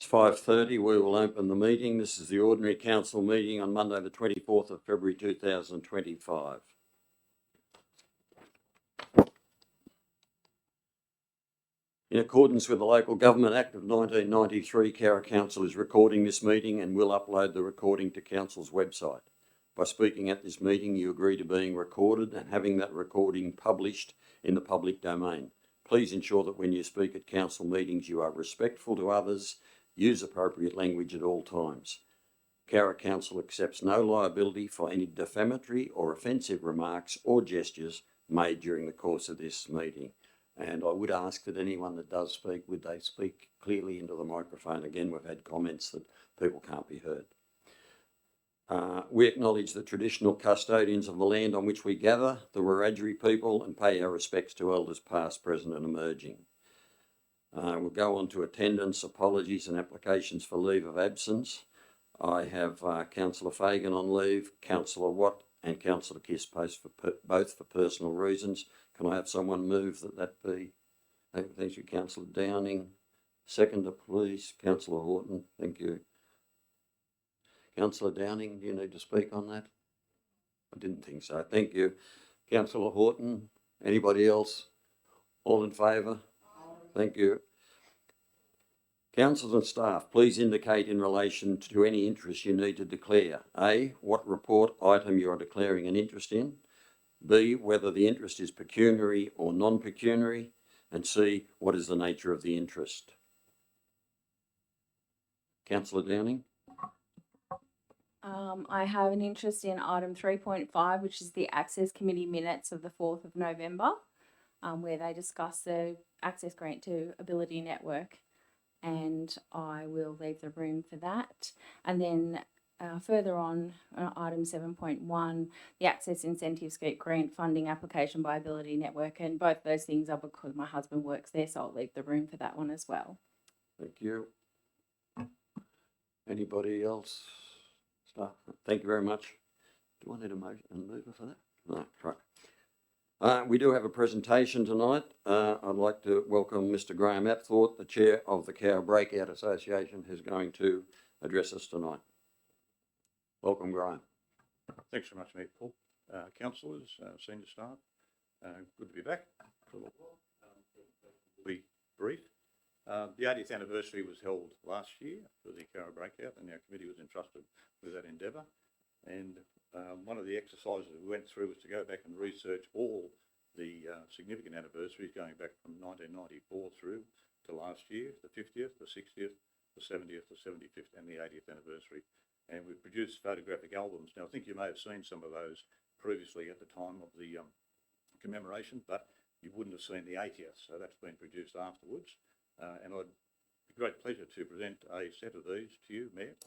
It's 5:30. We will open the meeting. This is the ordinary council meeting on Monday the 24th of February 2025. In accordance with the Local Government Act of 1993, Cowra Council is recording this meeting and will upload the recording to Council's website. By speaking at this meeting, you agree to being recorded and having that recording published in the public domain. Please ensure that when you speak at council meetings, you are respectful to others, use appropriate language at all times. Cowra Council accepts no liability for any defamatory or offensive remarks or gestures made during the course of this meeting. And I would ask that anyone that does speak, would they speak clearly into the microphone? Again, we've had comments that people can't be heard. We acknowledge the traditional custodians of the land on which we gather, the Wiradjuri people, and pay our respects to elders past, present and emerging. We'll go on to attendance, apologies and applications for leave of absence. I have Councillor Fagan on leave, Councillor Watt and Councillor Kiss both for personal reasons. Can I have someone move that be? Thank you, Councillor Downing. Seconder, please. Councillor Horton, thank you. Councillor Downing, do you need to speak on that? I didn't think so. Thank you. Councillor Horton, anybody else? All in favour? Thank you. Councillors and staff, please indicate in relation to any interest you need to declare. A, what report item you are declaring an interest in. B, whether the interest is pecuniary or non-pecuniary. And C, what is the nature of the interest? Councillor Downing? I have an interest in item 3.5, which is the Access Committee minutes of the 4th of November, where they discuss the access grant to Ability Network. And I will leave the room for that. And then further on, item 7.1, the Access Incentive Scheme grant funding application by Ability Network. And both those things are because my husband works there, so I'll leave the room for that one as well. Thank you. Anybody else? Staff? Thank you very much. Do I need a motion and mover for that? No, right. We do have a presentation tonight. I'd like to welcome Mr. Graham Apthorpe, the Chair of the Cowra Breakout Association, who's going to address us tonight. Welcome, Graham. Thanks very much, mate, Paul. Councillors, senior staff, good to be back. Be brief. The 80th anniversary was held last year for the Cowra Breakout, and our committee was entrusted with that endeavour. And one of the exercises we went through was to go back and research all the significant anniversaries going back from 1994 through to last year, the 50th, the 60th, the 70th, the 75th and the 80th anniversary. And we've produced photographic albums. Now, I think you may have seen some of those previously at the time of the commemoration, but you wouldn't have seen the 80th, so that's been produced afterwards. And I'd be great pleasure to present a set of these to you, Mayor.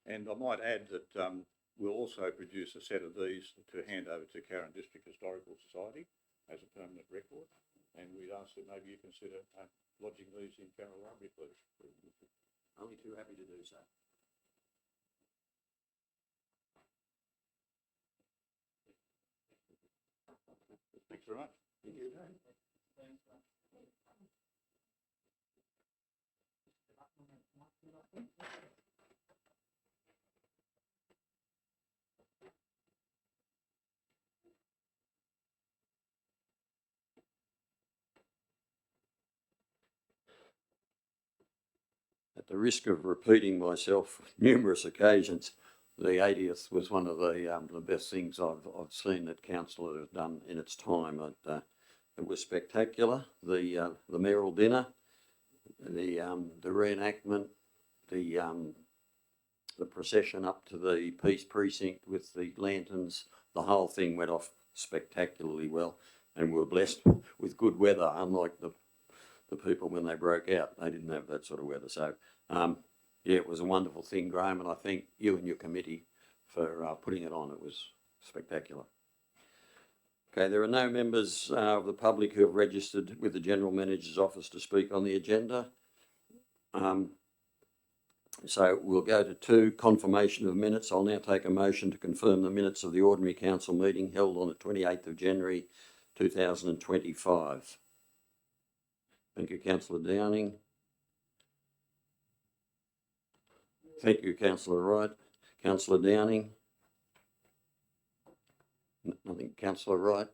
And I might add that we'll also produce a set of these to hand over to Cowra District Historical Society as a permanent record. And we'd ask that maybe you consider lodging these in Cowra Library, please. Only too happy to do so. Thanks very much. Thank you. At the risk of repeating myself numerous occasions, the 80th was one of the best things I've seen that council has done in its time. It was spectacular. The mayoral dinner, the reenactment, the procession up to the Peace Precinct with the lanterns, the whole thing went off spectacularly well, and we were blessed with good weather, unlike the people when they broke out. They didn't have that sort of weather. So, yeah, it was a wonderful thing, Graham, and I thank you and your committee for putting it on. It was spectacular. Okay, there are no members of the public who have registered with the General Manager's office to speak on the agenda. So we'll go to 2, confirmation of minutes. I'll now take a motion to confirm the minutes of the ordinary council meeting held on the 28th of January 2025. Thank you, Councillor Downing. Thank you, Councillor Wright. Councillor Downing? Nothing, Councillor Wright?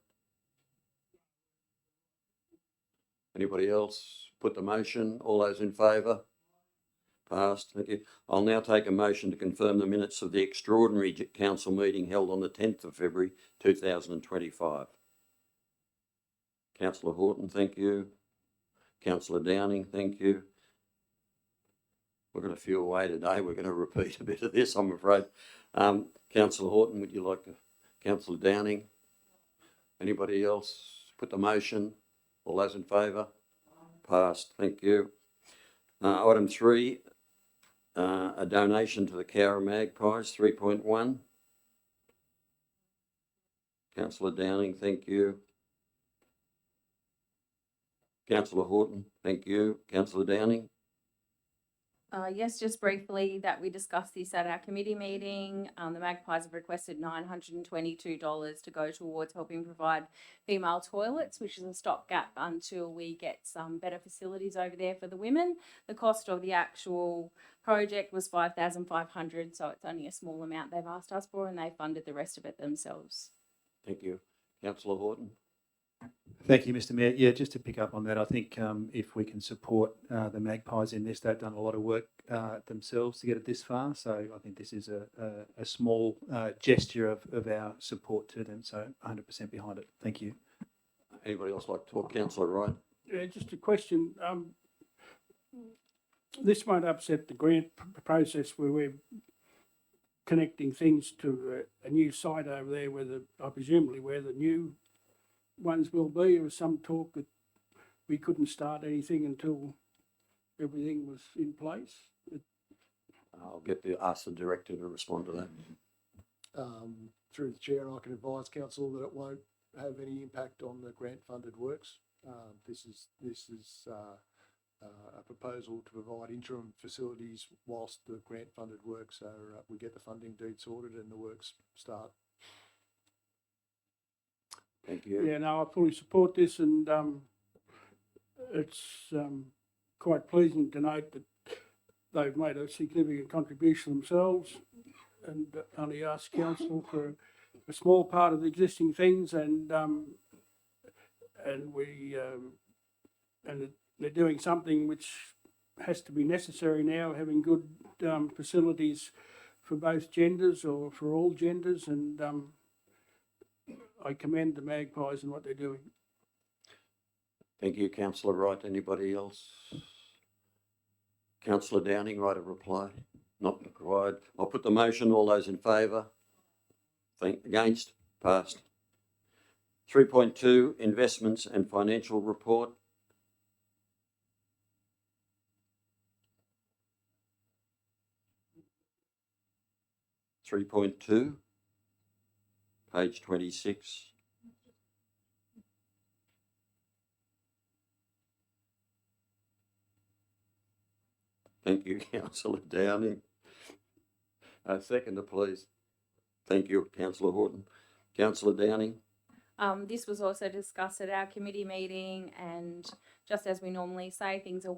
Anybody else put the motion? All those in favour? Passed. Thank you. I'll now take a motion to confirm the minutes of the extraordinary council meeting held on the 10th of February 2025. Councillor Horton, thank you. Councillor Downing, thank you. We've got a few away today. We're going to repeat a bit of this, I'm afraid. Councillor Horton, would you like to? Councillor Downing? Anybody else put the motion? All those in favour? Passed. Thank you. Item 3, a donation to the Cowra Magpies, 3.1. Councillor Downing, thank you. Councillor Horton, thank you. Councillor Downing? Yes, just briefly that we discussed this at our committee meeting. The Magpies have requested $922 to go towards helping provide female toilets, which is a stopgap until we get some better facilities over there for the women. The cost of the actual project was $5,500, so it's only a small amount they've asked us for, and they funded the rest of it themselves. Thank you. Councillor Horton? Thank you, Mr. Mayor. Yeah, just to pick up on that, I think if we can support the Magpies in this, they've done a lot of work themselves to get it this far. So I think this is a small gesture of our support to them. So 100% behind it. Thank you. Anybody else like to talk? Councillor Wright? Yeah, just a question. This won't upset the grant process where we're connecting things to a new site over there, presumably where the new ones will be. There was some talk that we couldn't start anything until everything was in place. I'll ask the director to respond to that. Through the chair, I can advise council that it won't have any impact on the grant-funded works. This is a proposal to provide interim facilities whilst the grant-funded works are. We get the funding deed sorted and the works start. Thank you. Yeah, no, I fully support this, and it's quite pleasing to note that they've made a significant contribution themselves and only asked council for a small part of the existing things, and they're doing something which has to be necessary now, having good facilities for both genders or for all genders, and I commend the Magpies and what they're doing. Thank you, Councillor Wright. Anybody else? Councillor Downing, right of reply? Not required. I'll put the motion. All those in favour? Against? Passed. 3.2, investments and financial report. (3.2), page 26. Thank you, Councillor Downing. Seconder, please. Thank you, Councillor Horton. Councillor Downing. This was also discussed at our committee meeting, and just as we normally say, things are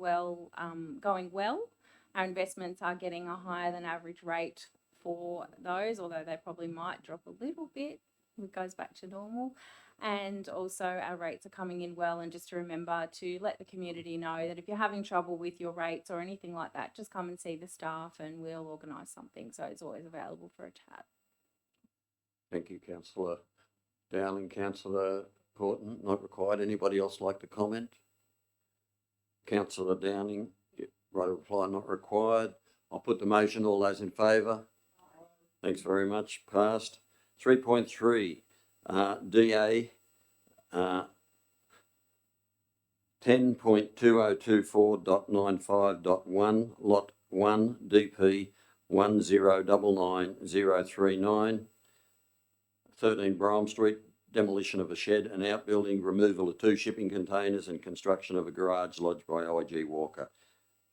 going well. Our investments are getting a higher than average rate for those, although they probably might drop a little bit. It goes back to normal. And also our rates are coming in well, and just to remember to let the community know that if you're having trouble with your rates or anything like that, just come and see the staff and we'll organise something. So it's always available for a chat. Thank you, Councillor Dowling. Councillor Horton, not required. Anybody else like to comment? Councillor Downing, right of reply, not required. I'll put the motion. All those in favour? Thanks very much. Passed. 3.3, DA 10.2024.95.1, Lot 1, DP 1099039, 13 Brougham Street, demolition of a shed and outbuilding, removal of 2 shipping containers and construction of a garage lodged by IG Walker.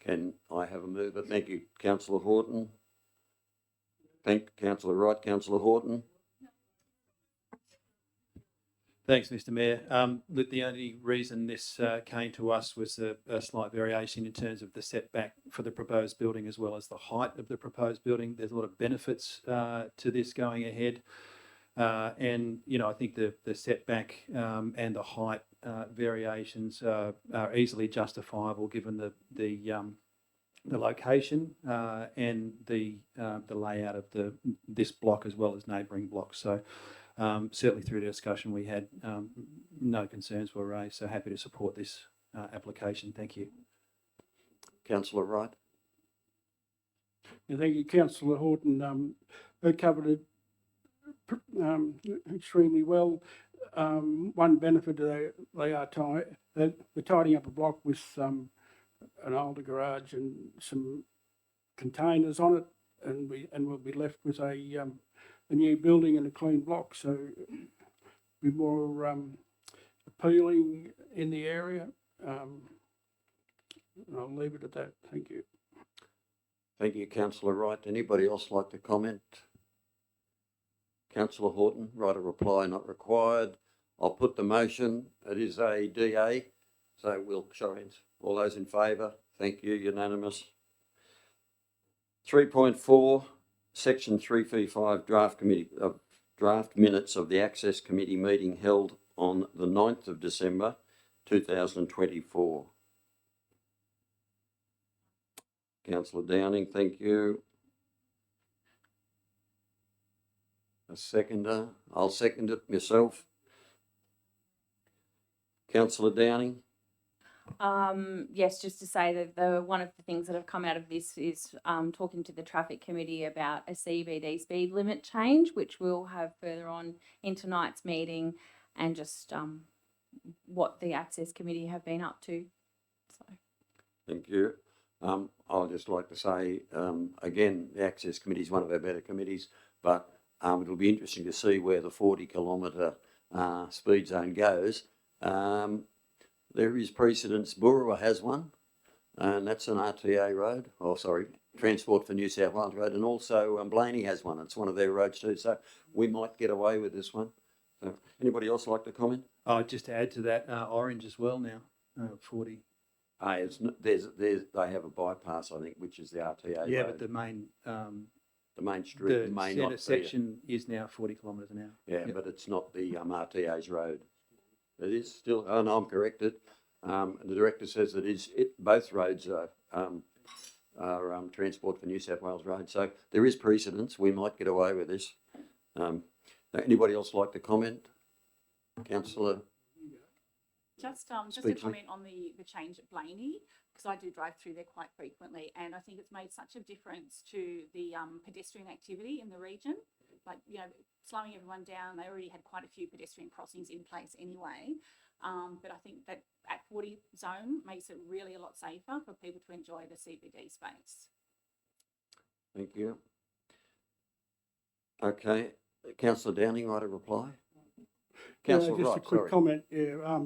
Can I have a mover? Thank you, Councillor Horton. Thank Councillor Wright. Councillor Horton. Thanks, Mr Mayor. Look, the only reason this came to us was a slight variation in terms of the setback for the proposed building as well as the height of the proposed building. There's a lot of benefits to this going ahead. And, you know, I think the setback and the height variations are easily justifiable given the location and the layout of this block as well as neighbouring blocks. So certainly through the discussion we had, no concerns were raised. So happy to support this application. Thank you. Councillor Wright. Yeah, thank you, Councillor Horton. They covered it extremely well. One benefit they are they're tidying up a block with an older garage and some containers on it, and we'll be left with a new building and a clean block, so be more appealing in the area. I'll leave it at that. Thank you. Thank you, Councillor Wright. Anybody else like to comment? Councillor Horton, right of reply not required. I'll put the motion. It is a DA, so we'll show hands. All those in favour? Thank you, unanimous. 3.4, Section 335, draft minutes of the Access Committee meeting held on the 9th of December 2024. Councillor Downing, thank you. A seconder. I'll second it myself. Councillor Downing. Yes, just to say that one of the things that have come out of this is talking to the traffic committee about a CBD speed limit change, which we'll have further on in tonight's meeting, and just what the access committee have been up to. So. Thank you. I'd just like to say, again, the Access Committee is one of our better committees, but it'll be interesting to see where the 40-kilometre speed zone goes. There is precedence. Burra has one, and that's an RTA road. Oh, sorry, Transport for New South Wales road, and also Blaney has one. It's one of their roads too, so we might get away with this one. So, anybody else like to comment? Oh, just to add to that, Orange as well now, 40. They have a bypass, I think, which is the RTA Yeah, road. but the main street the may centre not section is now 40 kilometres an hour. Yeah, Yep. but it's not the RTA's road. It is still. Oh no, I'm corrected. The director says it is. Both roads are Transport for New South Wales road. So there is precedence. We might get away with this. Anybody else like to comment? Councillor. Just a Speak to me. comment on the change at Blaney, because I do drive through there quite frequently, and I think it's made such a difference to the pedestrian activity in the region. Like, you know, slowing everyone down. They already had quite a few pedestrian crossings in place anyway, but I think that at 40 zone makes it really a lot safer for people to enjoy the CBD space. Thank you. Okay, Councillor Downing, right to reply. Councillor Just Wright, a quick sorry. comment. Yeah,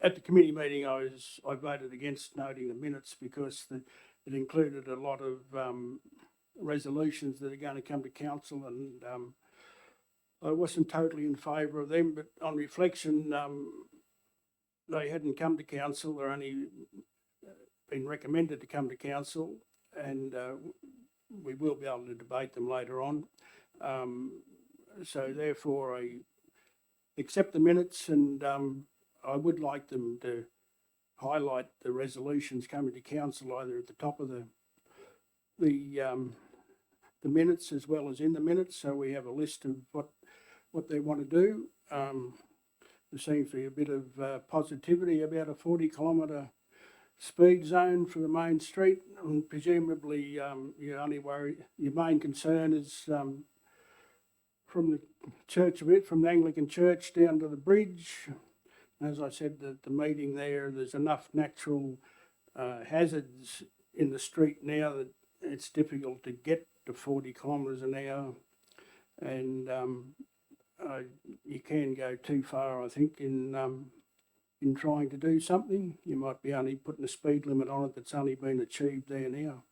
at the committee meeting, I voted against noting the minutes because it included a lot of resolutions that are going to come to council, and I wasn't totally in favour of them. But on reflection, they hadn't come to council; they're only been recommended to come to council, and we will be able to debate them later on. So therefore, I accept the minutes, and I would like them to highlight the resolutions coming to council either at the top of the minutes as well as in the minutes, so we have a list of what they want to do. There seems to be a bit of positivity about a 40-kilometre speed zone for the main street, and presumably your main concern is from the church of it, from the Anglican church down to the bridge. As I said at the meeting there's enough natural hazards in the street now that it's difficult to get to 40 kilometres an hour, and you can go too far, I think, in trying to do something. You might be only putting a speed limit on it that's only been achieved there now.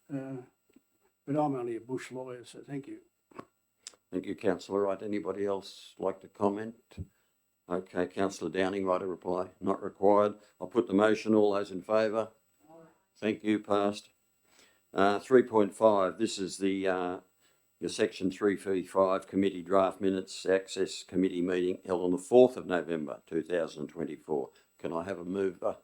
But I'm only a bush lawyer, so thank you. Thank you, councillor Wright. Anybody else like to comment? Okay, councillor Downing, right to reply. Not required. I'll put the motion. All those in favour? Thank you, passed. 3.5, this is the your section 335 committee draft minutes access committee meeting held on the 4th of November 2024. Can I have a mover?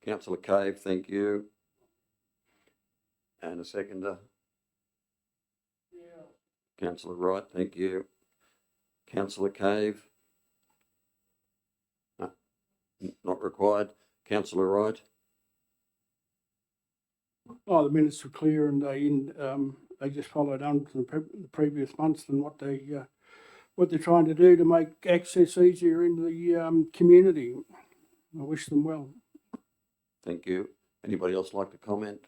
Councillor Cave, thank you. And a seconder? Councillor Wright, thank you. Councillor Cave? No, not required. Councillor Wright? Oh, the minutes were clear and they just followed on from the previous months and what they're trying to do to make access easier into the community. I wish them well. Thank you. Anybody else like to comment?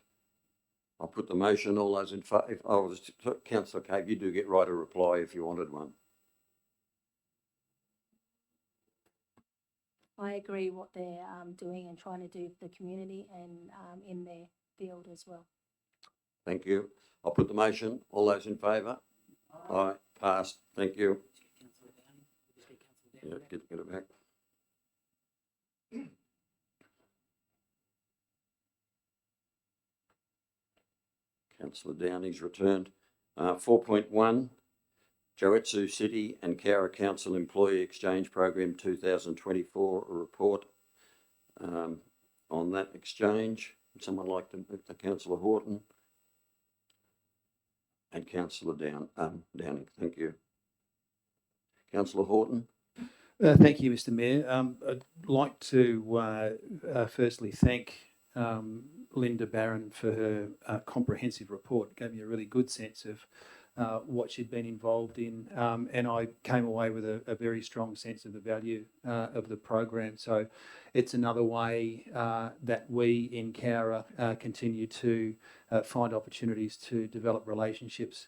I'll put the motion. All those in favour? Oh, Councillor Cave, you do get right to reply if you wanted one. I agree what they're doing and trying to do for the community and in their field as well. Thank you. I'll put the motion. All those in favour? Aye. Passed. Thank you. Yeah, get it back. Councillor Downing's returned. 4.1, Joetsu City and Cowra Council Employee Exchange Program 2024, a report on that exchange. Would someone like to move to Councillor Horton? And Councillor Downing, thank you. Councillor Horton? Thank you, Mr. Mayor. I'd like to firstly thank Linda Barron for her comprehensive report. It gave me a really good sense of what she'd been involved in, and I came away with a very strong sense of the value of the program. So it's another way that we in Cowra continue to find opportunities to develop relationships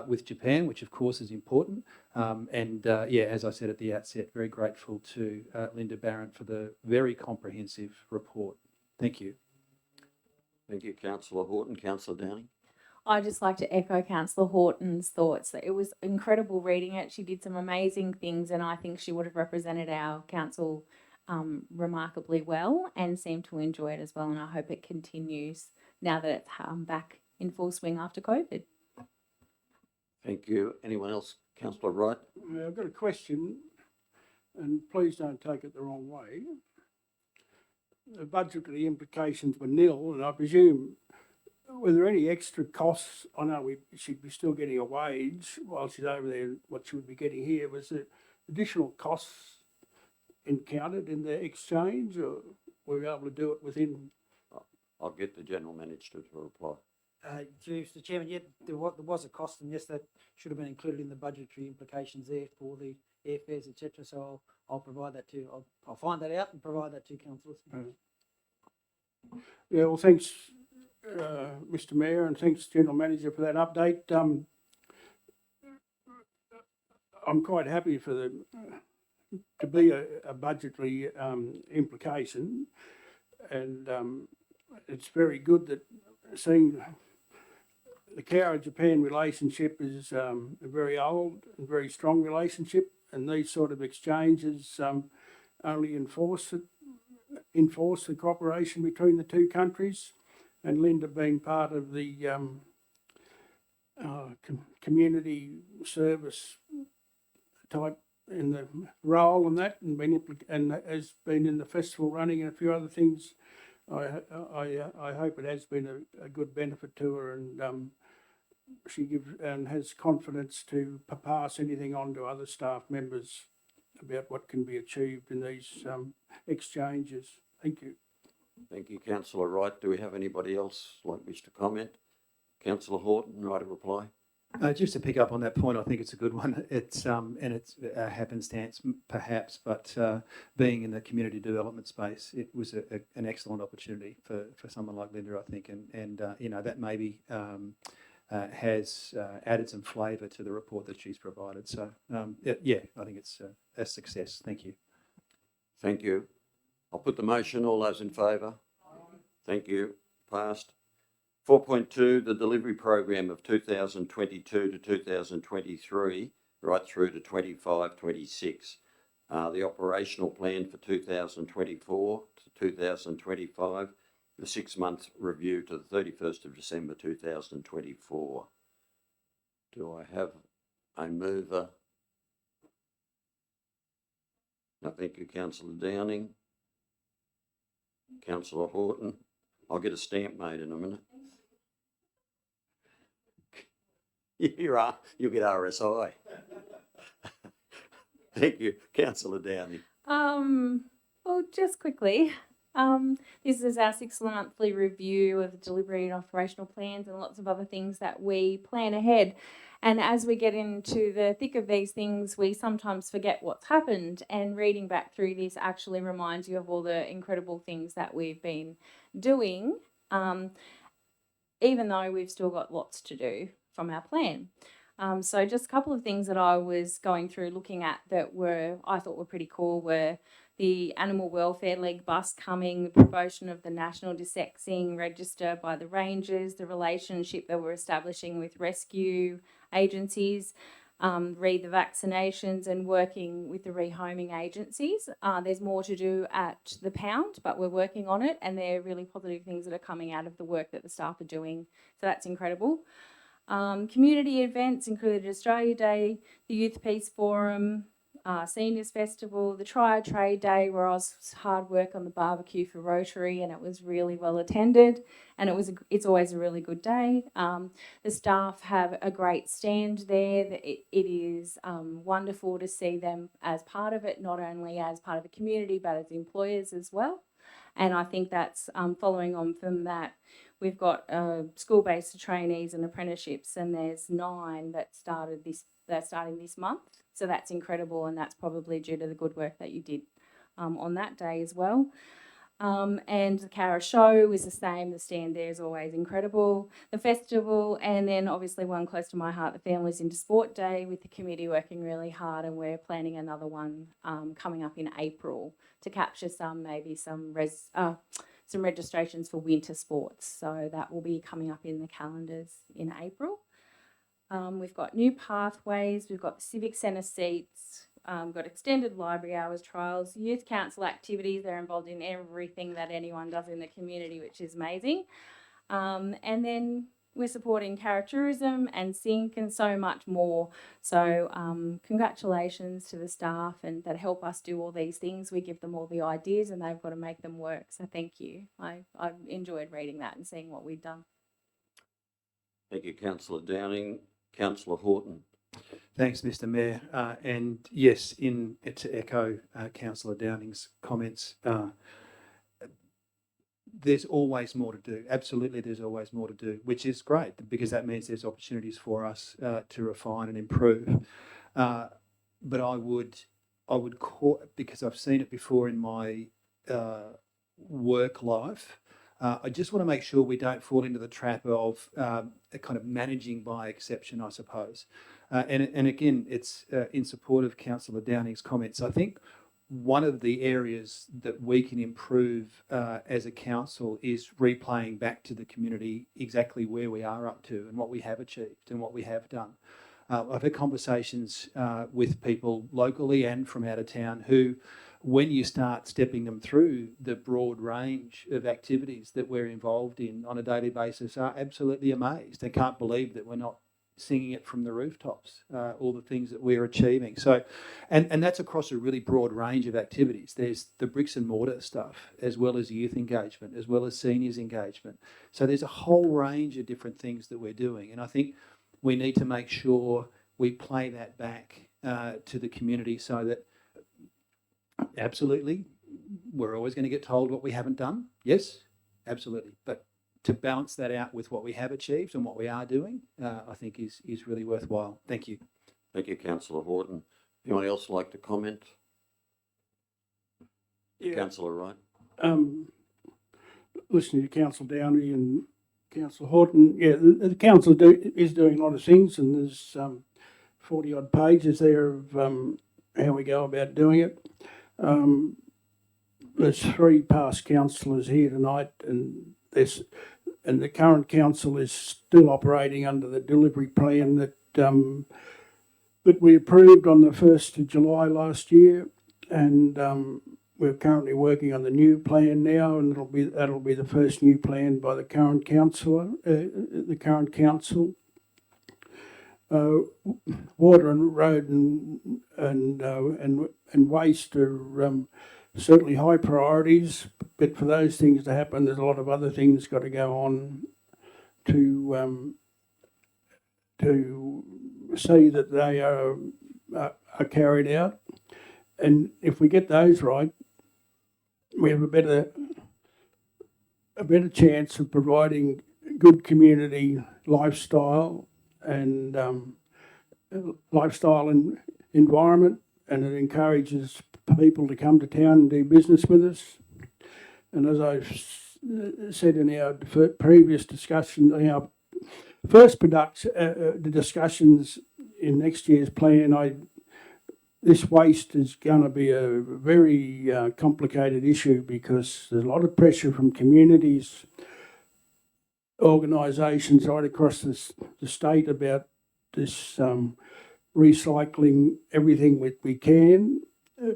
with Japan, which of course is important. As I said at the outset, very grateful to Linda Barron for the very comprehensive report. Thank you. Thank you, Councillor Horton. Councillor Downing? I'd just like to echo Councillor Horton's thoughts that it was incredible reading it. She did some amazing things, and I think she would have represented our council remarkably well and seemed to enjoy it as well. And I hope it continues now that it's back in full swing after COVID. Thank you. Anyone else? Councillor Wright? I've got a question, and please don't take it the wrong way. The budgetary implications were nil, and I presume, were there any extra costs? I know she'd be still getting a wage while she's over there. What she would be getting here, was there additional costs encountered in the exchange, or were we able to do it within? I'll get the General Manager to reply. Mr. Chairman, yeah, there was a cost, and yes, that should have been included in the budgetary implications there for the airfares, etc. So I'll provide that to. I'll find that out and provide that to councillors. Yeah, well, thanks, Mr. Mayor, and thanks, General Manager, for that update. I'm quite happy for the to be a budgetary implication, and it's very good that seeing the Cowra-Japan relationship is a very old and very strong relationship, and these sort of exchanges only enforce the cooperation between the two countries. And Linda being part of the community service type in the role and that, and has been in the festival running and a few other things. I hope it has been a good benefit to her, and she gives and has confidence to pass anything on to other staff members about what can be achieved in these exchanges. Thank you. Thank you, Councillor Wright. Do we have anybody else like wish to comment? Councillor Horton, right to reply. Just to pick up on that point, I think it's a good one. It's and it's a happenstance perhaps, but being in the community development space, it was an excellent opportunity for someone like Linda, I think, and that maybe has added some flavour to the report that she's provided. So I think it's a success. Thank you. Thank you. I'll put the motion. All those in favour? Thank you. Passed. 4.2, the delivery program of 2022 to 2023, right through to 25-26. The operational plan for 2024 to 2025, the 6-month review to the 31st of December 2024. Do I have a mover? No, thank you, Councillor Downing. Councillor Horton. I'll get a stamp made in a minute. You'll get RSI. Thank you, Councillor Downing. Well, just quickly, this is our 6-monthly review of the delivery and operational plans and lots of other things that we plan ahead. And as we get into the thick of these things, we sometimes forget what's happened. And reading back through this actually reminds you of all the incredible things that we've been doing, even though we've still got lots to do from our plan. So just a couple of things that I was going through looking at that I thought were pretty cool were the Animal Welfare League bus coming, the promotion of the National Desexing Register by the Rangers, the relationship that we're establishing with rescue agencies, read the vaccinations and working with the rehoming agencies. There's more to do at the Pound, but we're working on it, and they're really positive things that are coming out of the work that the staff are doing. So that's incredible. Community events included Australia Day, the Youth Peace Forum, Seniors Festival, the Try Trade Day, where I was hard work on the barbecue for Rotary, and it was really well attended, and it's always a really good day. The staff have a great stand there. It is wonderful to see them as part of it, not only as part of the community, but as employers as well. And I think that's following on from that. We've got school-based trainees and apprenticeships, and there's 9 that they're starting this month. So that's incredible, and that's probably due to the good work that you did on that day as well. And the Cowra show is the same. The stand there is always incredible. The festival, and then obviously one close to my heart, the Families into Sport Day, with the committee working really hard, and we're planning another one coming up in April to capture some registrations for winter sports. So that will be coming up in the calendars in April. We've got new pathways, we've got the Civic Centre seats, got extended library hours trials, youth council activities. They're involved in everything that anyone does in the community, which is amazing. And then we're supporting Cowra Tourism and Sync and so much more. So congratulations to the staff and that help us do all these things. We give them all the ideas and they've got to make them work. So thank you. I enjoyed reading that and seeing what we've done. Thank you, Councillor Downing. Councillor Horton. Thanks, Mr. Mayor. And yes, to echo Councillor Downing's comments, there's always more to do. Absolutely, there's always more to do, which is great because that means there's opportunities for us to refine and improve. But I would call, because I've seen it before in my work life. I just want to make sure we don't fall into the trap of a kind of managing by exception, I suppose. And again, it's in support of Councillor Downing's comments. I think one of the areas that we can improve as a council is replaying back to the community exactly where we are up to and what we have achieved and what we have done. I've had conversations with people locally and from out of town who, when you start stepping them through the broad range of activities that we're involved in on a daily basis, are absolutely amazed. They can't believe that we're not singing it from the rooftops, all the things that we're achieving. So, and that's across a really broad range of activities. There's the bricks and mortar stuff, as well as youth engagement, as well as seniors engagement. So there's a whole range of different things that we're doing. And I think we need to make sure we play that back to the community so that absolutely, we're always going to get told what we haven't done. Yes, absolutely. But to balance that out with what we have achieved and what we are doing, I think is really worthwhile. Thank you. Thank you, Councillor Horton. Anyone else like to comment? Yeah. Councillor Wright. Listening to Councillor Downey and Councillor Horton, yeah, the council is doing a lot of things, and there's 40 odd pages there of how we go about doing it. There's 3 past councillors here tonight, and and the current council is still operating under the delivery plan that that we approved on the 1st of July last year, and we're currently working on the new plan now, and that'll be the first new plan by the current council. Water and road and waste are certainly high priorities, but for those things to happen, there's a lot of other things got to go on to see that they are carried out. And if we get those right, we have a better chance of providing good community lifestyle and environment, and it encourages people to come to town and do business with us. And as I've said in our previous discussion, our first the discussions in next year's plan, this waste is going to be a very complicated issue, because there's a lot of pressure from communities, organisations right across the state about this recycling everything we can.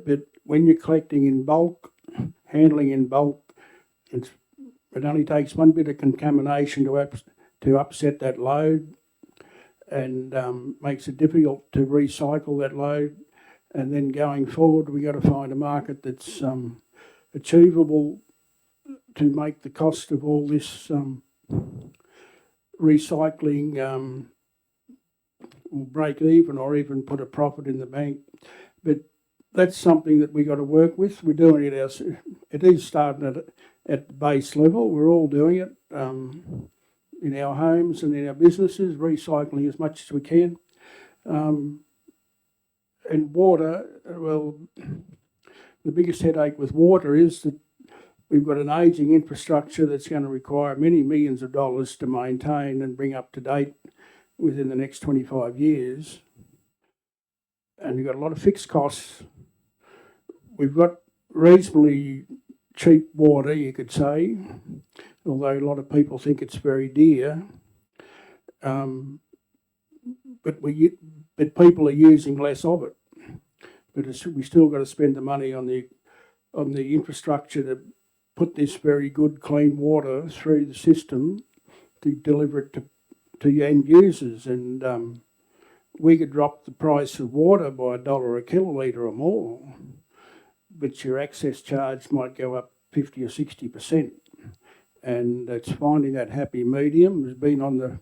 But when you're collecting in bulk, handling in bulk, it only takes one bit of contamination to upset that load, and makes it difficult to recycle that load. And then going forward, we got to find a market that's achievable to make the cost of all this recycling will break even, or even put a profit in the bank. But that's something that we got to work with. We're doing it ourselves. It is starting at the base level. We're all doing it in our homes and in our businesses, recycling as much as we can. And water, well, the biggest headache with water is that we've got an ageing infrastructure that's going to require many millions of dollars to maintain and bring up to date within the next 25 years. And you've got a lot of fixed costs. We've got reasonably cheap water, you could say, although a lot of people think it's very dear. But people are using less of it. But we still got to spend the money on the infrastructure to put this very good clean water through the system to deliver it to end users. And we could drop the price of water by $1 a kilolitre or more, but your access charge might go up 50 or 60%. And it's finding that happy medium. Has been on the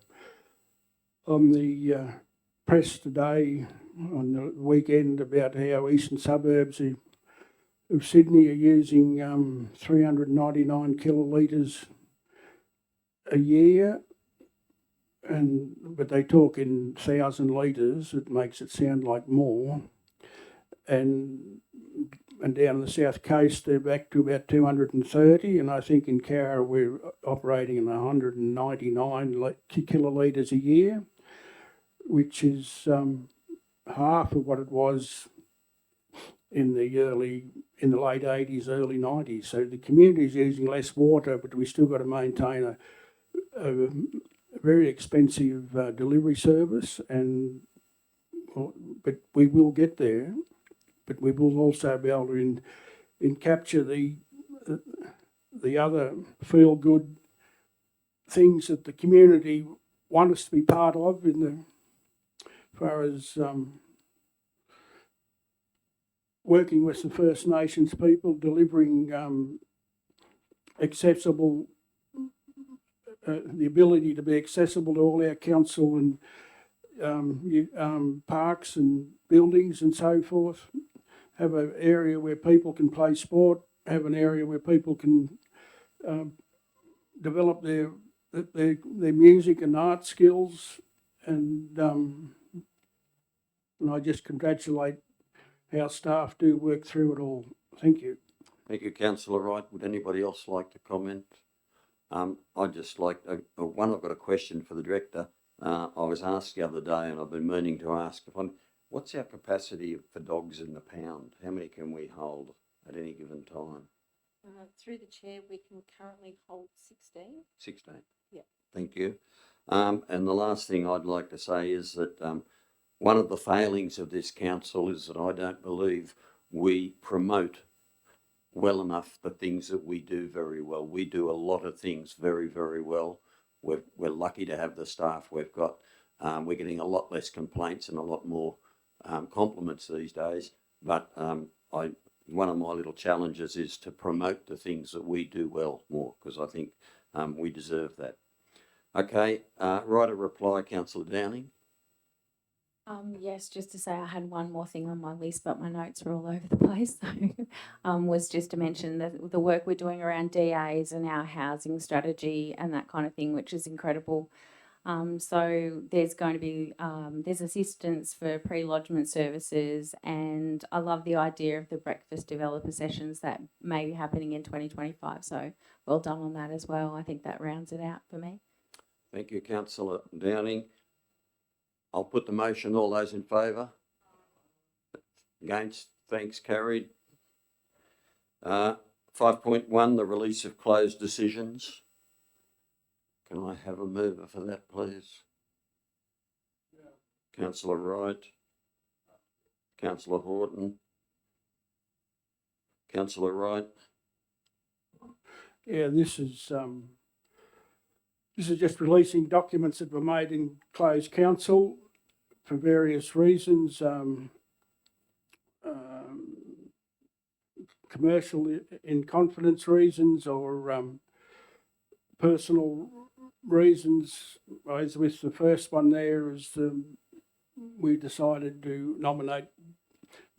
press today on the weekend about how eastern suburbs of Sydney are using 399 kilolitres a year, but they talk in 1,000 litres. It makes it sound like more. And down on the south coast, they're back to about 230, and I think in Cowra we're operating in 199 kilolitres a year, which is half of what it was in the late 80s, early 90s. So the community is using less water, but we still got to maintain a very expensive delivery service, but we will get there. But we will also be able to capture the other feel-good things that the community want us to be part of as far as working with the First Nations people, delivering accessible, the ability to be accessible to all our council and parks and buildings and so forth. Have an area where people can play sport, have an area where people can develop their music and art skills, and I just congratulate our staff do work through it all. Thank you. Thank you, Councillor Wright. Would anybody else like to comment? I'd just like, I've got a question for the Director. I was asked the other day, and I've been meaning to ask, what's our capacity for dogs in the pound? How many can we hold at any given time? Through the chair, we can currently hold 16. 16. Yeah. Thank you. And the last thing I'd like to say is that one of the failings of this council is that I don't believe we promote well enough the things that we do very well. We do a lot of things very, very well. We're lucky to have the staff we've got. We're getting a lot less complaints and a lot more compliments these days. But one of my little challenges is to promote the things that we do well more, because I think we deserve that. Okay, write a reply, Councillor Downing. Yes, just to say I had one more thing on my list, but my notes are all over the place. So, was just to mention the work we're doing around DAs and our housing strategy and that kind of thing, which is incredible. So there's going to be there's assistance for pre-lodgement services, and I love the idea of the breakfast developer sessions that may be happening in 2025. So well done on that as well. I think that rounds it out for me. Thank you, Councillor Downing. I'll put the motion. All those in favour? Against? Thanks, carried. 5.1, the release of closed decisions. Can I have a mover for that, please? Councillor Wright. Councillor Horton. Councillor Wright. Yeah, this is just releasing documents that were made in closed council for various reasons, commercial in confidence reasons or personal reasons. As with the first one there is we decided to nominate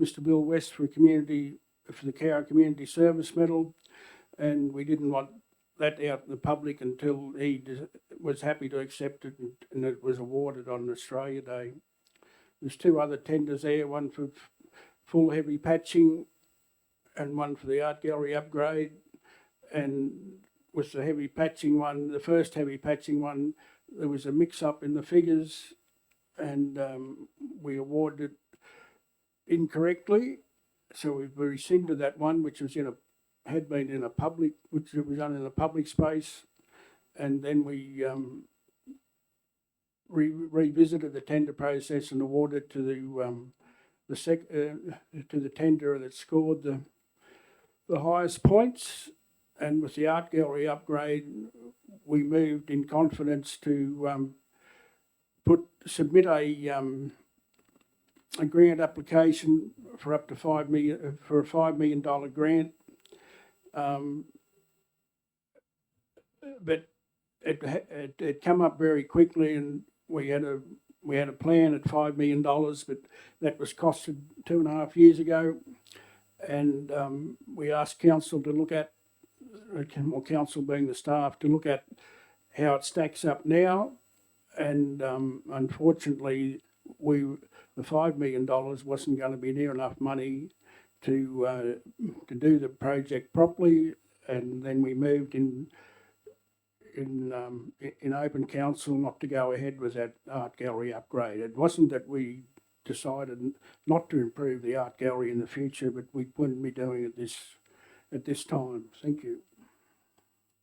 Mr. Bill West for the Cowra Community Service Medal, and we didn't want that out in the public until he was happy to accept it, and it was awarded on Australia Day. There's two other tenders there, one for full heavy patching and one for the art gallery upgrade. And with the heavy patching one, the first heavy patching one, there was a mix-up in the figures, and we awarded it incorrectly. So we've rescinded that one, which was had been in a public, which was done in a public space, and then we revisited the tender process and awarded to the tenderer that scored the highest points. And with the art gallery upgrade, we moved in confidence to submit a grant application for up to $5 million for a $5 million grant. But it come up very quickly, and we had a plan at $5 million, but that was costed 2.5 years ago. And we asked council to look at, or council being the staff, to look at how it stacks up now. And unfortunately, the $5 million wasn't going to be near enough money to do the project properly. And then we moved in open council not to go ahead with that art gallery upgrade. It wasn't that we decided not to improve the art gallery in the future, but we wouldn't be doing it at this time. Thank you.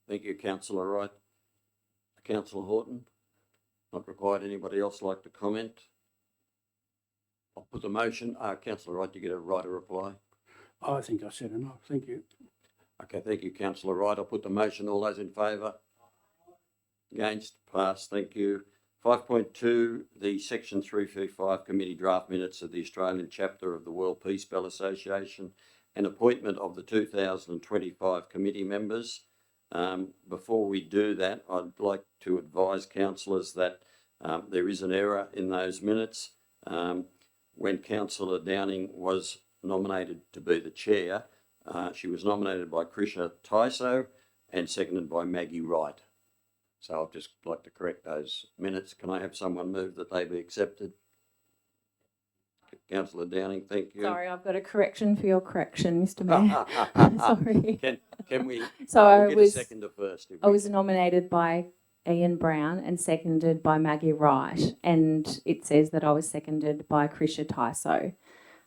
Thank you, Councillor Wright. Councillor Horton. Not required. Anybody else like to comment? I'll put the motion. Councillor Wright, you get a right of reply. I think I said enough. Thank you. Okay, thank you, Councillor Wright. I'll put the motion. All those in favour? Against? Passed. Thank you. 5.2, the Section 335 Committee draft minutes of the Australian chapter of the World Peace Bell Association and appointment of the 2025 committee members. Before we do that, I'd like to advise councillors that there is an error in those minutes. When Councillor Downing was nominated to be the chair, she was nominated by Krisha Tyso and seconded by Maggie Wright. So I'd just like to correct those minutes. Can I have someone move that they be accepted? Councillor Downing, thank you. Sorry, I've got a correction for your correction, Mr. Mayor. Sorry. Can we So we'll get a seconder first? I was nominated by Ian Brown and seconded by Maggie Wright, and it says that I was seconded by Krisha Tyso,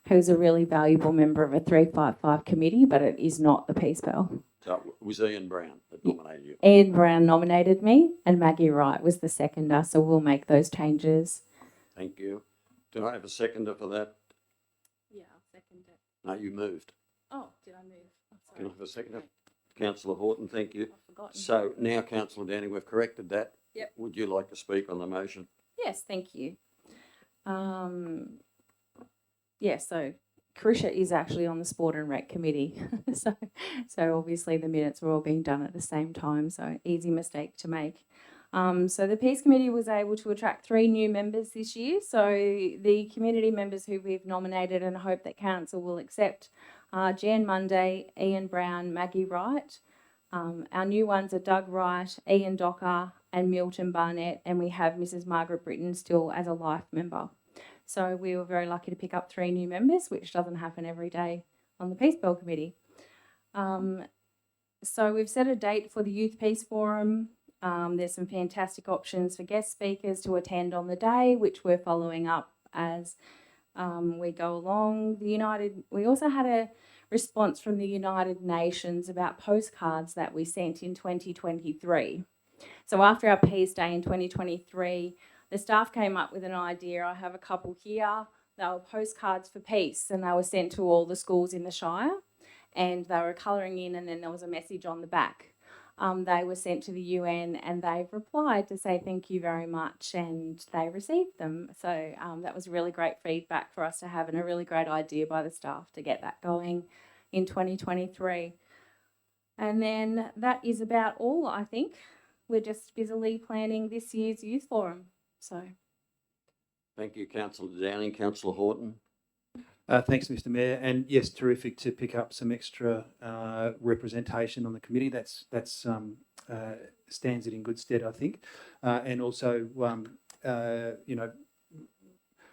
who's a really valuable member of a 355 committee, but it is not the Peace Bell. So it was Ian Brown that nominated you. Ian Brown nominated me and Maggie Wright was the seconder, so we'll make those changes. Thank you. Do I have a seconder for that? Yeah, I'll second it. No, you moved. Oh, did I move? Oh, sorry. Can I have a seconder? Councillor Horton, thank you. I've forgotten. So now, Councillor Downing, we've corrected that. Yep. Would you like to speak on the motion? Yes, thank you. Yeah, so Carisha is actually on the Sport and Rec Committee. so obviously the minutes were all being done at the same time, so easy mistake to make. So the Peace Committee was able to attract 3 new members this year. So the community members who we've nominated and hope that Council will accept are Jan Munday, Ian Brown, Maggie Wright. Our new ones are Doug Wright, Ian Docker and Milton Barnett, and we have Mrs. Margaret Britton still as a life member. So we were very lucky to pick up 3 new members, which doesn't happen every day on the Peace Bell Committee. So we've set a date for the Youth Peace Forum. There's some fantastic options for guest speakers to attend on the day, which we're following up as we go along. We also had a response from the United Nations about postcards that we sent in 2023. So after our Peace Day in 2023, the staff came up with an idea. I have a couple here. They were postcards for peace, and they were sent to all the schools in the Shire, and they were colouring in, and then there was a message on the back. They were sent to the UN, and they've replied to say thank you very much, and they received them. So that was really great feedback for us to have, and a really great idea by the staff to get that going in 2023. And then that is about all, I think. We're just busily planning this year's youth forum. So, Thank you, Councillor Downing. Councillor Horton. Thanks, Mr. Mayor. And yes, terrific to pick up some extra representation on the committee. That's stands it in good stead, I think. And also,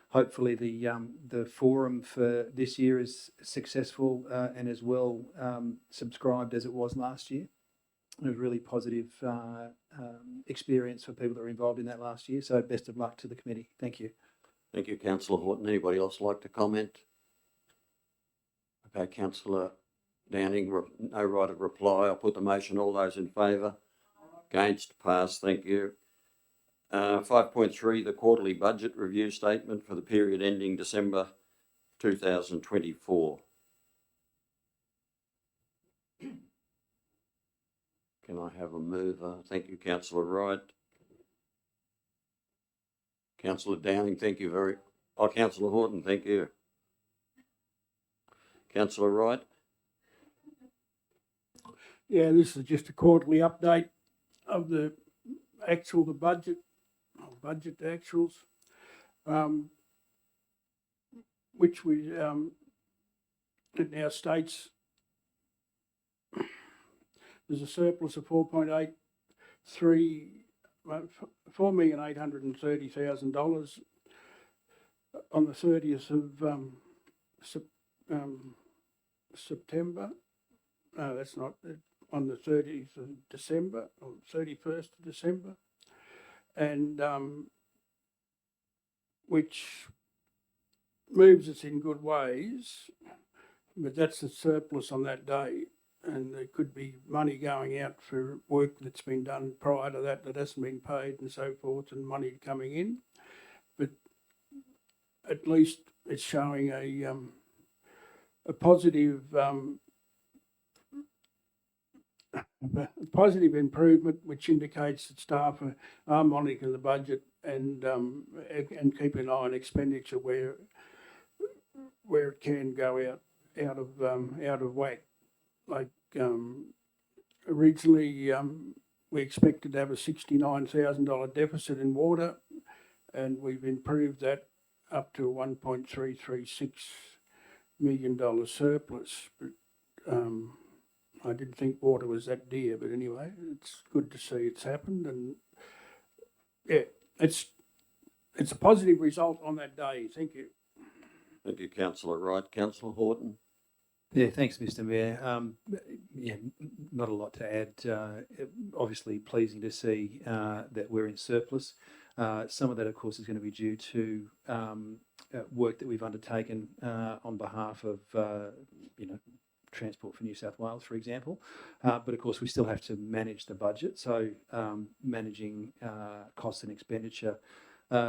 hopefully the forum for this year is successful and as well subscribed as it was last year. It was a really positive experience for people that were involved in that last year. So best of luck to the committee. Thank you. Thank you, Councillor Horton. Anybody else like to comment? Okay, Councillor Downing, no right of reply. I'll put the motion. All those in favour? Against? Passed. Thank you. 5.3, the quarterly budget review statement for the period ending December 2024. Can I have a mover? Thank you, Councillor Wright. Councillor Downing, thank you Councillor Horton, thank you. Councillor Wright. Yeah, this is just a quarterly update of the budget actuals, which we, it now states there's a surplus of $4,830,000 on the 30th of September. No, that's not on the 30th of December or 31st of December, and which moves us in good ways, but that's the surplus on that day. And there could be money going out for work that's been done prior to that hasn't been paid and so forth, and money coming in. But at least it's showing a positive improvement, which indicates that staff are monitoring the budget and keeping an eye on expenditure where it can go out of whack. Like originally, we expected to have a $69,000 deficit in water, and we've improved that up to a $1.336 million surplus. But I didn't think water was that dear, but anyway, it's good to see it's happened, and yeah, it's a positive result on that day. Thank you. Thank you, Councillor Wright. Councillor Horton. Yeah, thanks, Mr. Mayor. Yeah, not a lot to add. Obviously pleasing to see that we're in surplus. Some of that, of course, is going to be due to work that we've undertaken on behalf of, Transport for New South Wales, for example. But of course, we still have to manage the budget. So managing cost and expenditure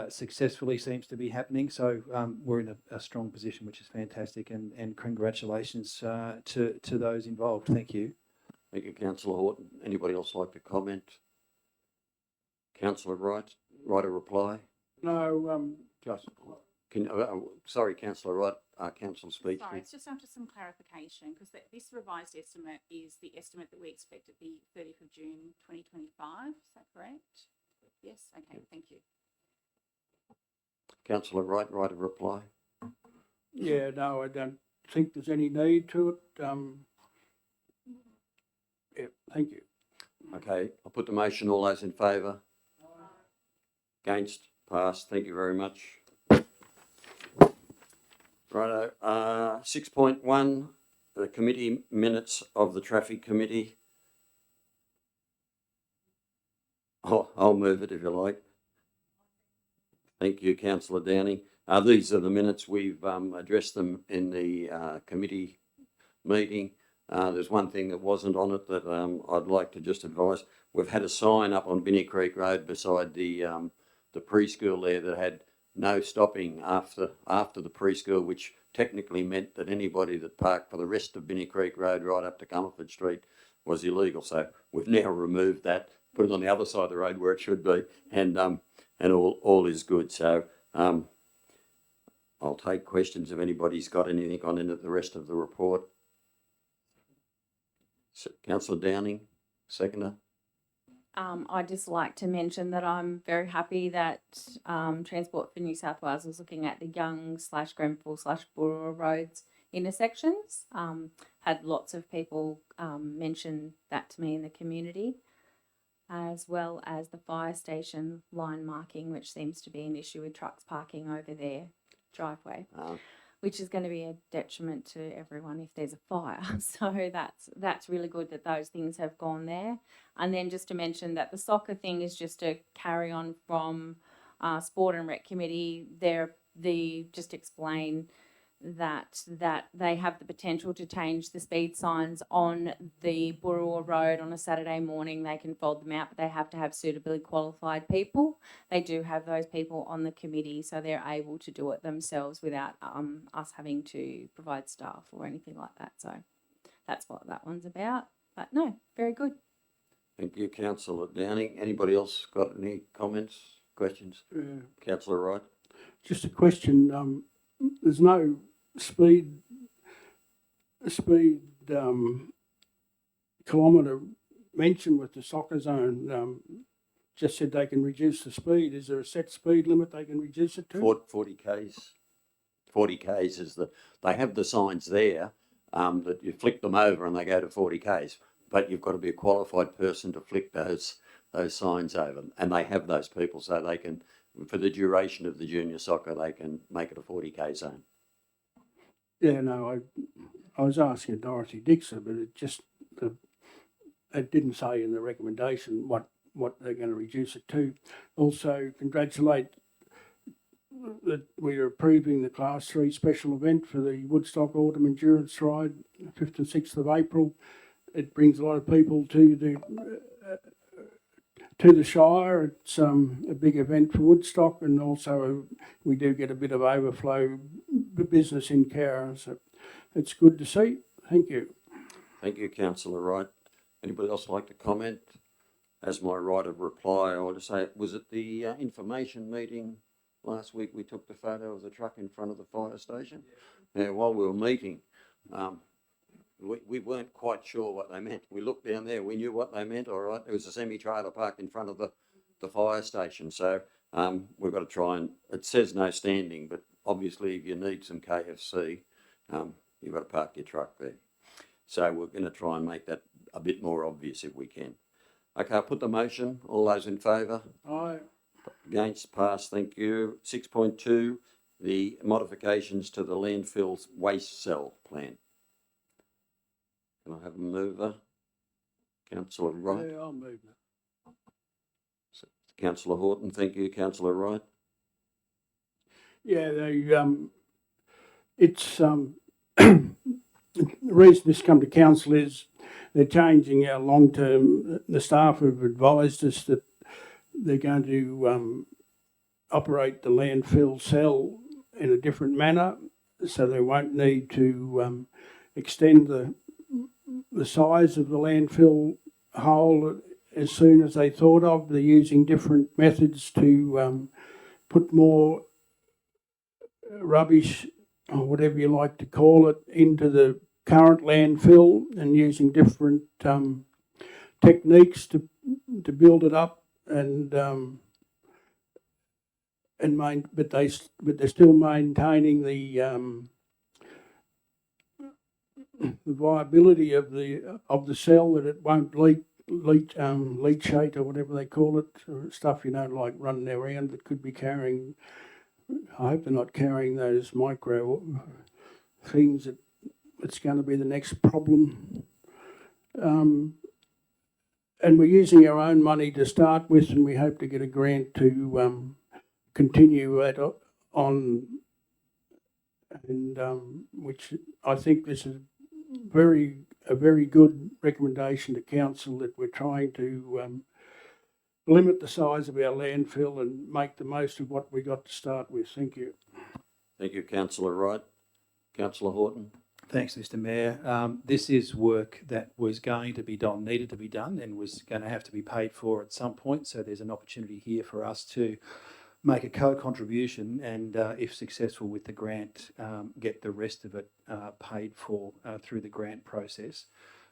successfully seems to be happening. So we're in a strong position, which is fantastic. And congratulations to those involved. Thank you. Thank you, Councillor Horton. Anybody else like to comment? Councillor Wright, a reply? No, Just, Sorry, Councillor Wright, Councillor Speech. Sorry, it's just after some clarification, because this revised estimate is the estimate that we expect at the 30th of June 2025. Is that correct? Yes, okay, thank you. Councillor Wright, a reply? yeah, no, I don't think there's any need to it. Yeah, thank you. Okay, I'll put the motion. All those in favour? Against? Passed. Thank you very much. Righto. 6.1, the committee minutes of the Traffic Committee. I'll move it if you like. Thank you, Councillor Downing. These are the minutes. We've addressed them in the committee meeting. There's one thing that wasn't on it that I'd like to just advise. We've had a sign up on Binney Creek Road beside the preschool there that had no stopping after the preschool, which technically meant that anybody that parked for the rest of Binney Creek Road right up to Comerford Street was illegal. So we've now removed that, put it on the other side of the road where it should be, and all is good. So I'll take questions if anybody's got anything on the rest of the report. Councillor Downing, seconder. I'd just like to mention that I'm very happy that Transport for New South Wales is looking at the Young/Grenfell/Burra roads intersections. Had lots of people mention that to me in the community, as well as the fire station line marking, which seems to be an issue with trucks parking over their driveway, which is going to be a detriment to everyone if there's a fire. So that's really good that those things have gone there. And then just to mention that the soccer thing is just a carry on from Sport and Rec Committee. Just explain that they have the potential to change the speed signs on the Burra Road on a Saturday morning. They can fold them out, but they have to have suitably qualified people. They do have those people on the committee, so they're able to do it themselves without us having to provide staff or anything like that. So that's what that one's about. But no, very good. Thank you, Councillor Downing. Anybody else got any comments, questions? Councillor Wright. Just a question. There's no speed kilometre mentioned with the soccer zone. Just said they can reduce the speed. Is there a set speed limit they can reduce it to? 40 k's. 40 k's is they have the signs there that you flick them over and they go to 40 k's. But you've got to be a qualified person to flick those signs over, and they have those people, so they can, for the duration of the junior soccer, they can make it a 40k zone. Yeah, no, I was asking Dorothy Dixon, but it didn't say in the recommendation what they're going to reduce it to. Also, congratulate that we are approving the Class 3 special event for the Woodstock Autumn Endurance Ride, 5th and 6th of April. It brings a lot of people to the Shire. It's a big event for Woodstock, and also we do get a bit of overflow business in Cowra, so it's good to see. Thank you. Thank you, Councillor Wright. Anybody else like to comment? As my right of reply, I want to say, was it the information meeting last week we took the photo of the truck in front of the fire station? Yeah, while we were meeting, we weren't quite sure what they meant. We looked down there, we knew what they meant, all right. There was a semi-trailer parked in front of the fire station. So we've got to try and, it says no standing, but obviously if you need some KFC, you've got to park your truck there. So we're going to try and make that a bit more obvious if we can. Okay, I'll put the motion. All those in favour? Aye. Against? Passed. Thank you. 6.2, the modifications to the landfill waste cell plan. Can I have a mover? Councillor Wright. Yeah, I'll move that. Councillor Horton. Thank you. Councillor Wright. Yeah, it's the reason this come to council is they're changing our long-term, the staff have advised us that they're going to operate the landfill cell in a different manner, so they won't need to extend the size of the landfill hole as soon as they thought of. They're using different methods to put more rubbish, or whatever you like to call it, into the current landfill, and using different techniques to build it up but they're still maintaining the viability of the cell, that it won't leachate or whatever they call it, or stuff like running around that could be carrying. I hope they're not carrying those micro things that's going to be the next problem. And we're using our own money to start with, and we hope to get a grant to continue that on, and which I think this is a very good recommendation to council, that we're trying to limit the size of our landfill and make the most of what we got to start with. Thank you. Thank you, Councillor Wright. Councillor Horton. Thanks, Mr Mayor. This is work that was going to be done, needed to be done, and was going to have to be paid for at some point. So there's an opportunity here for us to make a co-contribution and, if successful with the grant, get the rest of it paid for through the grant process.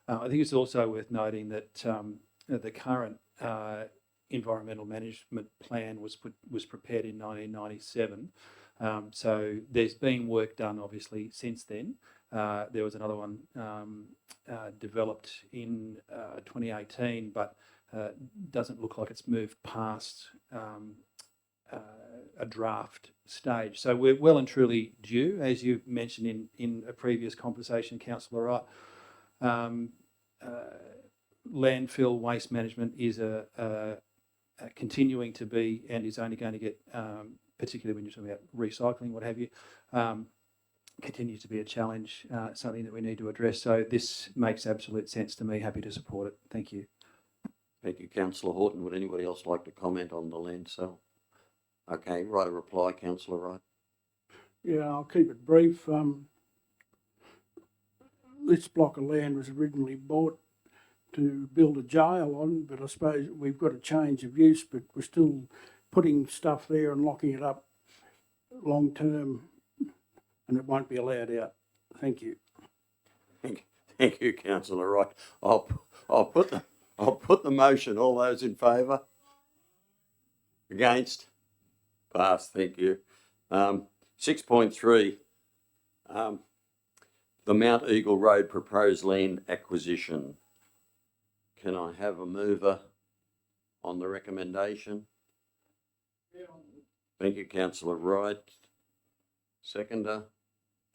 I think it's also worth noting that the current environmental management plan was prepared in 1997. So there's been work done, obviously, since then. There was another one developed in 2018, but doesn't look like it's moved past a draft stage. So we're well and truly due, as you mentioned in a previous conversation, Councillor Wright. Landfill waste management is continuing to be, and is only going to get, particularly when you're talking about recycling, what have you, continue to be a challenge, something that we need to address. So this makes absolute sense to me. Happy to support it. Thank you. Thank you, Councillor Horton. Would anybody else like to comment on the land sale? Okay, right, a reply, Councillor Wright. Yeah, I'll keep it brief. This block of land was originally bought to build a jail on, but I suppose we've got a change of use, but we're still putting stuff there and locking it up long term, and it won't be allowed out. Thank you. Thank you, Councillor Wright. I'll put the motion. All those in favour? Against? Passed. Thank you. 6.3. The Mount Eagle Road proposed land acquisition. Can I have a mover on the recommendation? Thank you, Councillor Wright. Seconder,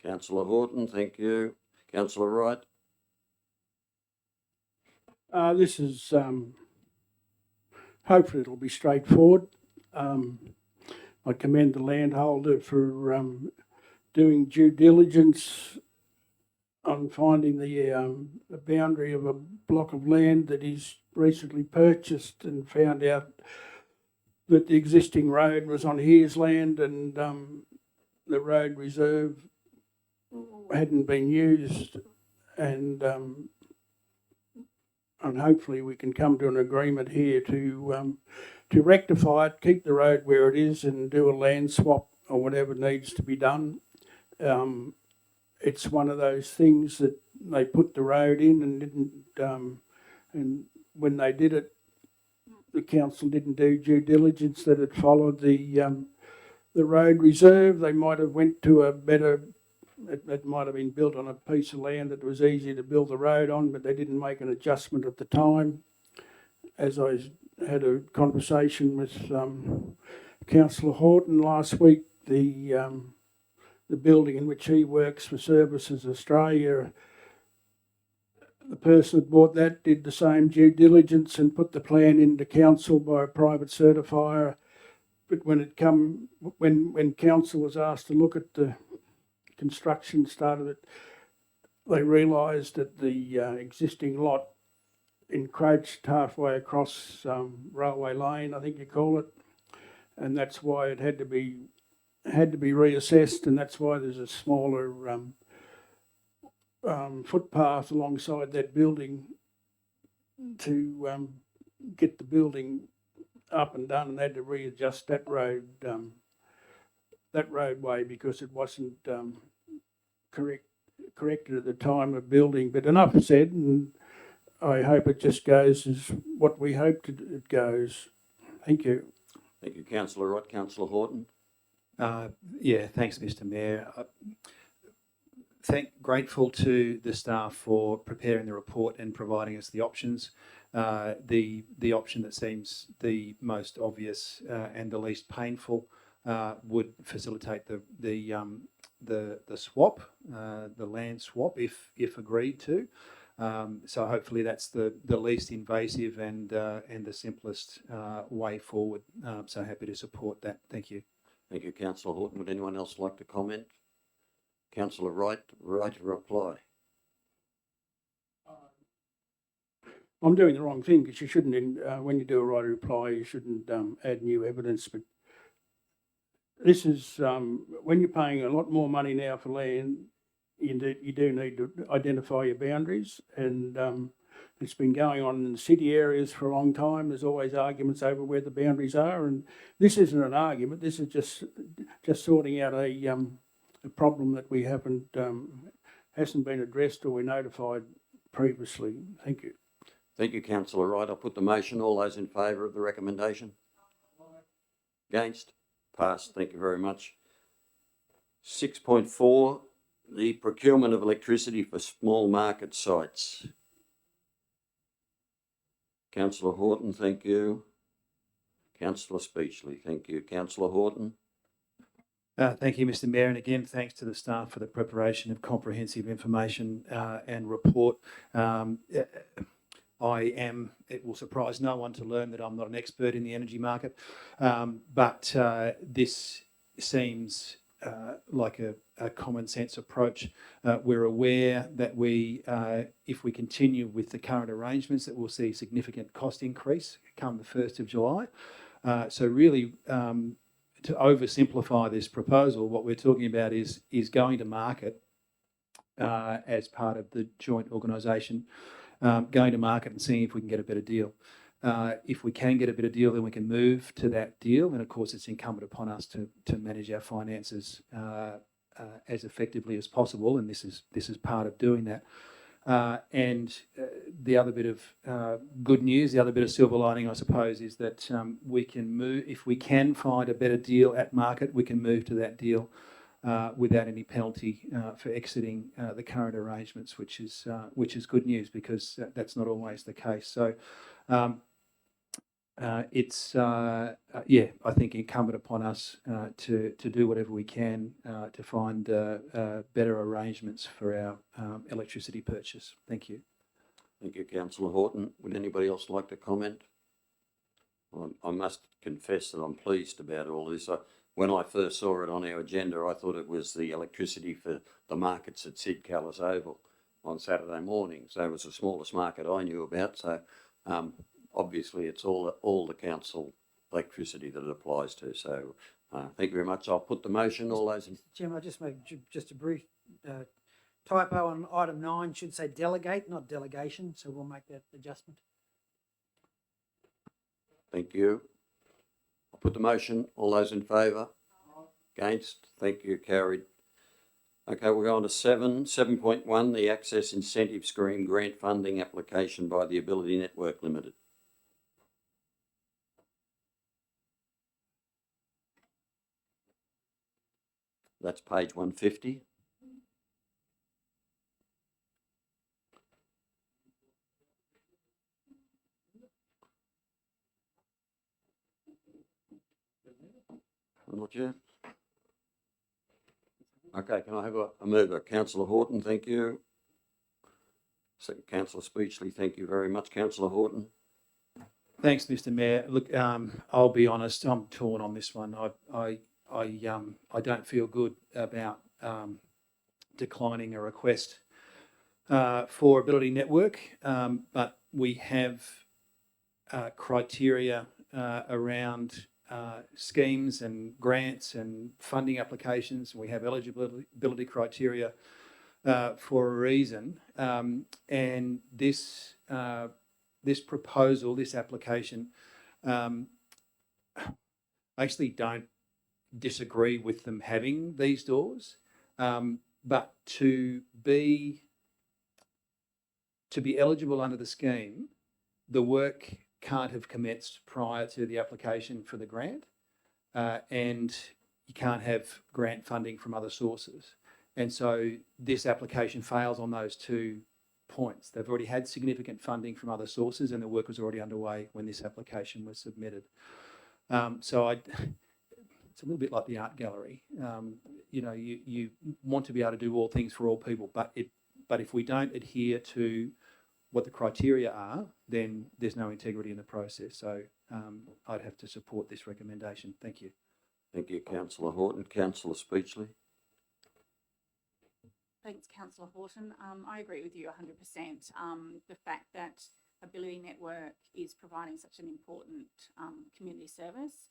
Councillor Horton. Thank you. Councillor Wright. This is, hopefully it'll be straightforward. I commend the landholder for doing due diligence on finding the boundary of a block of land that he's recently purchased, and found out that the existing road was on his land, and the road reserve hadn't been used, and hopefully we can come to an agreement here to rectify it, keep the road where it is, and do a land swap or whatever needs to be done. It's one of those things that they put the road in and didn't, and when they did it, the council didn't do due diligence that it followed the road reserve. They might have went to a better, it might have been built on a piece of land that was easy to build the road on, but they didn't make an adjustment at the time. As I had a conversation with Councillor Horton last week, the building in which he works for Services Australia, the person that bought that did the same due diligence and put the plan into council by a private certifier. But when council was asked to look at the construction start of it, they realised that the existing lot encroached halfway across railway lane, I think you call it, and that's why it had to be reassessed, and that's why there's a smaller footpath alongside that building to get the building up and done, and they had to readjust that roadway because it wasn't corrected at the time of building. But enough said, and I hope it just goes as what we hoped it goes. Thank you. Thank you, Councillor Wright. Councillor Horton. Yeah, thanks, Mr. Mayor. Grateful to the staff for preparing the report and providing us the options. The option that seems the most obvious and the least painful would facilitate the swap, the land swap, if agreed to. So hopefully that's the least invasive and the simplest way forward. So happy to support that. Thank you. Thank you, Councillor Horton. Would anyone else like to comment? Councillor Wright, right to reply. I'm doing the wrong thing because you shouldn't, when you do a right of reply, you shouldn't add new evidence. But this is, when you're paying a lot more money now for land, you do need to identify your boundaries. And it's been going on in the city areas for a long time. There's always arguments over where the boundaries are. And this isn't an argument. This is just sorting out a problem that we hasn't been addressed or we're notified previously. Thank you. Thank you, Councillor Wright. I'll put the motion. All those in favour of the recommendation? Against? Passed. Thank you very much. 6.4, the procurement of electricity for small market sites. Councillor Horton, thank you. Councillor Speechley, thank you. Councillor Horton. Thank you, Mr. Mayor, and again, thanks to the staff for the preparation of comprehensive information and report. It will surprise no one to learn that I'm not an expert in the energy market, but this seems like a common sense approach. We're aware that if we continue with the current arrangements, that we'll see a significant cost increase come the 1st of July. So really, to oversimplify this proposal, what we're talking about is going to market as part of the joint organisation, going to market and seeing if we can get a better deal. If we can get a better deal, then we can move to that deal. And of course, it's incumbent upon us to manage our finances as effectively as possible. And this is part of doing that. And the other bit of good news, the other bit of silver lining, I suppose, is that we can move, if we can find a better deal at market, we can move to that deal without any penalty for exiting the current arrangements, which is good news because that's not always the case. So it's I think incumbent upon us to do whatever we can to find better arrangements for our electricity purchase. Thank you. Thank you, Councillor Horton. Would anybody else like to comment? Well, I must confess that I'm pleased about all this. When I first saw it on our agenda, I thought it was the electricity for the markets at Sid Callis Oval on Saturday morning. So it was the smallest market I knew about. So obviously it's all the council electricity that it applies to. So thank you very much. I'll put the motion. All those in... Chairman, I'll just make just a brief typo on item 9. Should say delegate, not delegation. So we'll make that adjustment. Thank you. I'll put the motion. All those in favour? Against? Thank you. Carried. Okay, we'll go on to 7.1, the Access Incentive Scheme grant funding application by the Ability Network Limited. That's page 150. Not yet. Okay, can I have a mover? Councillor Horton, thank you. Second, Councillor Speechley, thank you very much. Councillor Horton. Thanks, Mr. Mayor. Look, I'll be honest, I'm torn on this one. I don't feel good about declining a request for Ability Network, but we have criteria around schemes and grants and funding applications. We have eligibility criteria for a reason, and this proposal, this application, I actually don't disagree with them having these doors, but to be eligible under the scheme, the work can't have commenced prior to the application for the grant, and you can't have grant funding from other sources. And so this application fails on those 2 points. They've already had significant funding from other sources, and the work was already underway when this application was submitted. It's a little bit like the art gallery. You want to be able to do all things for all people, but if we don't adhere to what the criteria are, then there's no integrity in the process. So I'd have to support this recommendation. Thank you. Thank you, Councillor Horton. Councillor Speechley. Thanks, Councillor Horton. I agree with you 100%. The fact that Ability Network is providing such an important community service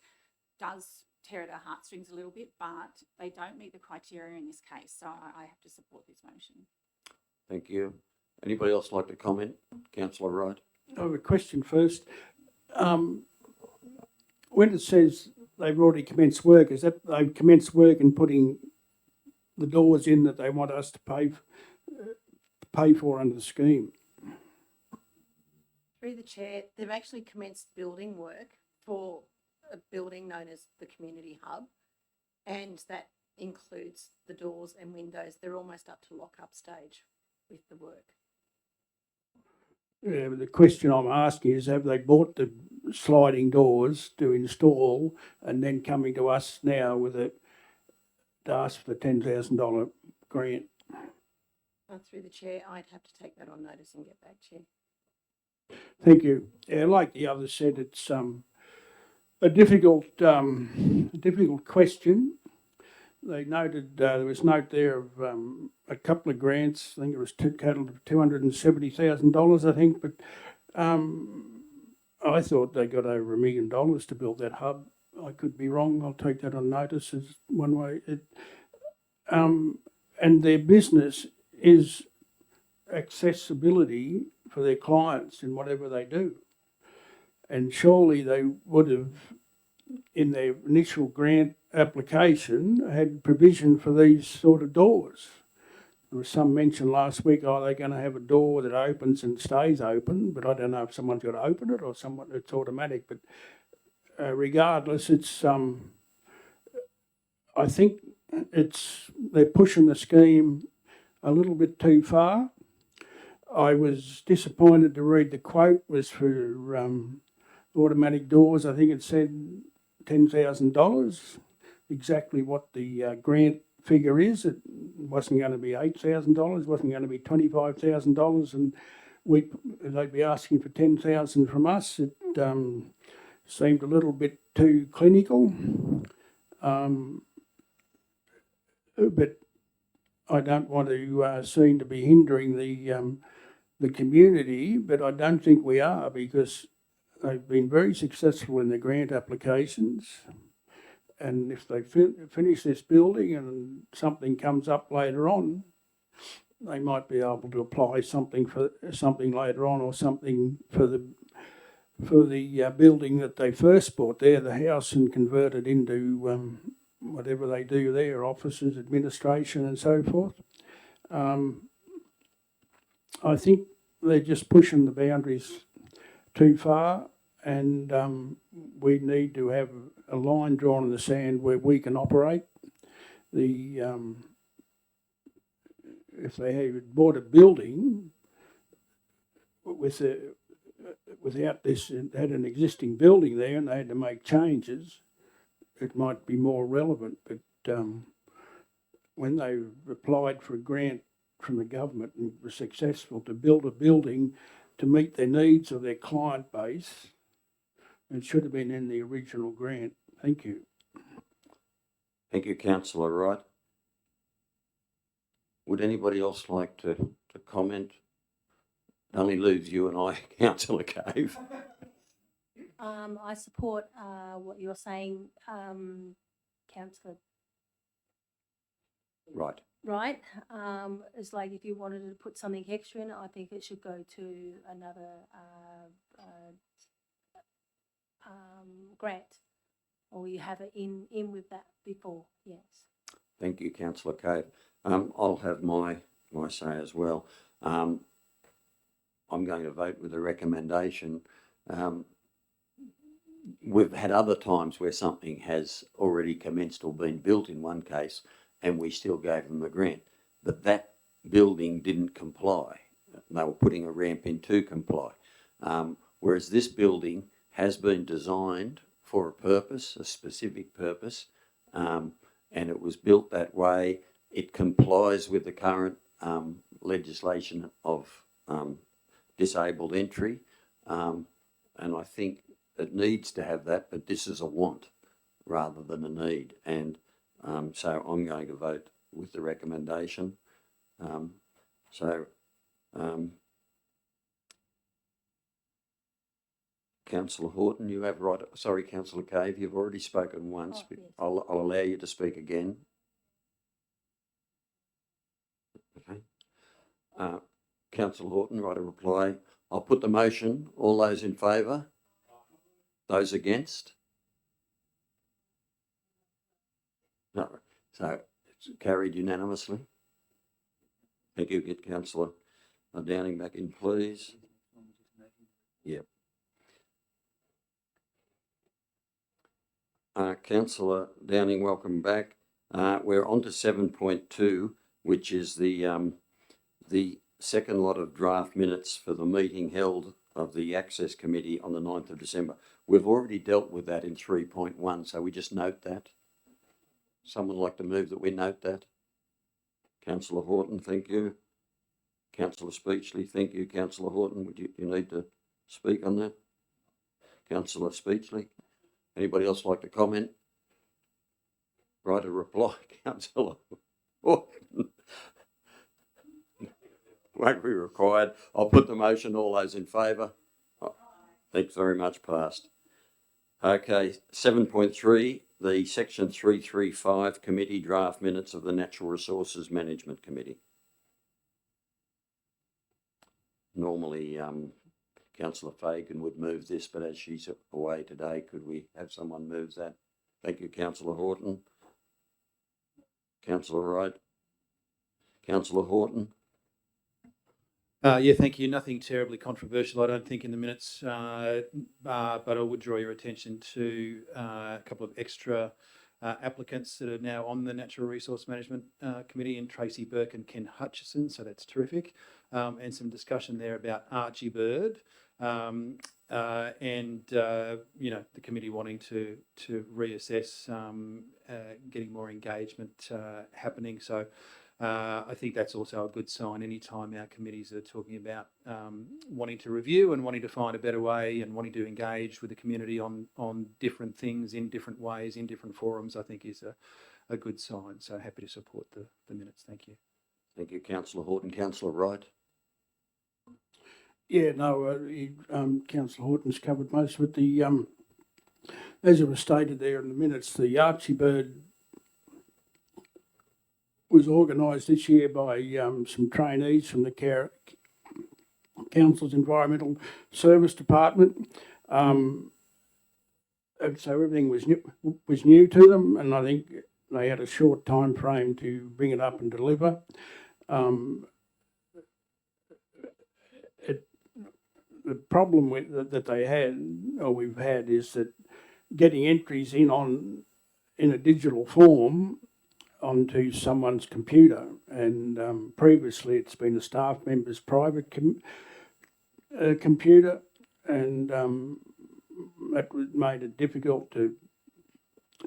does tear at our heartstrings a little bit, but they don't meet the criteria in this case. So I have to support this motion. Thank you. Anybody else like to comment? Councillor Wright. I have a question first. When it says they've already commenced work, is that they've commenced work and putting the doors in that they want us to pay for under the scheme? Through the chair, they've actually commenced building work for a building known as the Community Hub, and that includes the doors and windows. They're almost up to lock-up stage with the work. Yeah, but the question I'm asking is, have they bought the sliding doors to install and then coming to us now to ask for the $10,000 grant? Through the chair, I'd have to take that on notice and get back to you. Thank you. Yeah, like the others said, it's a difficult question. They noted there was note there of a couple of grants. I think it was total of $270,000, I think. But I thought they got over $1 million to build that hub. I could be wrong. I'll take that on notice as one way. And their business is accessibility for their clients in whatever they do. And surely they would have, in their initial grant application, had provision for these sort of doors. There was some mention last week, they're going to have a door that opens and stays open, but I don't know if someone's got to open it or it's automatic. But regardless, it's I think they're pushing the scheme a little bit too far. I was disappointed to read the quote was for automatic doors. I think it said $10,000, exactly what the grant figure is. It wasn't going to be $8,000, wasn't going to be $25,000, and they'd be asking for $10,000 from us. It seemed a little bit too clinical, but I don't want to seem to be hindering the community, but I don't think we are, because they've been very successful in their grant applications. And if they finish this building and something comes up later on, they might be able to apply something later on, or something for the building that they first bought there, the house, and convert it into whatever they do there, offices, administration, and so forth. I think they're just pushing the boundaries too far, and we need to have a line drawn in the sand where we can operate. If they had bought a building without this, had an existing building there, and they had to make changes, it might be more relevant. But when they applied for a grant from the government and were successful to build a building to meet their needs of their client base, it should have been in the original grant. Thank you. Thank you, Councillor Wright. Would anybody else like to comment? Only leaves you and I, councillor Cave. I support, what you're saying, councillor, Right. right? It's like if you wanted to put something extra in, I think it should go to another, grant. Or you have it in with that before, yes. Thank you, councillor Cave. I'll have my say as well. I'm going to vote with the recommendation. We've had other times where something has already commenced or been built in one case and we still gave them the grant, but that building didn't comply. They were putting a ramp in to comply. Whereas this building has been designed for a purpose, a specific purpose, and it was built that way. It complies with the current legislation of disabled entry, and I think it needs to have that, but this is a want rather than a need. And so I'm going to vote with the recommendation. Councillor Horton, you have right. Sorry, Councillor Cave, you've already spoken once. Oh, yes. I'll allow you to speak again. Okay. Councillor Horton, right, a reply. I'll put the motion. All those in favour? Those against? No. So it's carried unanimously. Thank you. Get Councillor Downing back in, please. Yep. Councillor Downing, welcome back. We're on to 7.2, which is the second lot of draft minutes for the meeting held of the Access Committee on the 9th of December. We've already dealt with that in 3.1, so we just note that. Someone like to move that we note that? Councillor Horton, thank you. Councillor Speechley, thank you. Councillor Horton, would you need to speak on that? Councillor Speechley, anybody else like to comment? Right, a reply, Councillor Horton. Won't be required. I'll put the motion. All those in favour? Oh, thanks very much. Passed. Okay, 7.3, the section 335 committee draft minutes of the Natural Resources Management Committee. Normally, Councillor Fagan would move this, but as she's away today, could we have someone move that? Thank you, Councillor Horton. Councillor Wright. Councillor Horton. Yeah, thank you. Nothing terribly controversial, I don't think, in the minutes, but I would draw your attention to a couple of extra applicants that are now on the Natural Resource Management Committee, in Tracy Burke and Ken Hutchison, so that's terrific. And some discussion there about Archie Bird, and you know, the committee wanting to reassess getting more engagement happening. So I think that's also a good sign. Anytime our committees are talking about wanting to review and wanting to find a better way and wanting to engage with the community on different things in different ways, in different forums, I think is a good sign. So happy to support the minutes. Thank you. Thank you, Councillor Horton. Councillor Wright. Yeah, no, Councillor Horton's covered most of it. The as it was stated there in the minutes, the Archie Bird was organised this year by some trainees from the Cowra Council's Environmental Service Department. And so everything was new to them, and I think they had a short time frame to bring it up and deliver. The problem that they had, or we've had, is that getting entries in a digital form onto someone's computer, and previously it's been a staff member's private computer, and that made it difficult to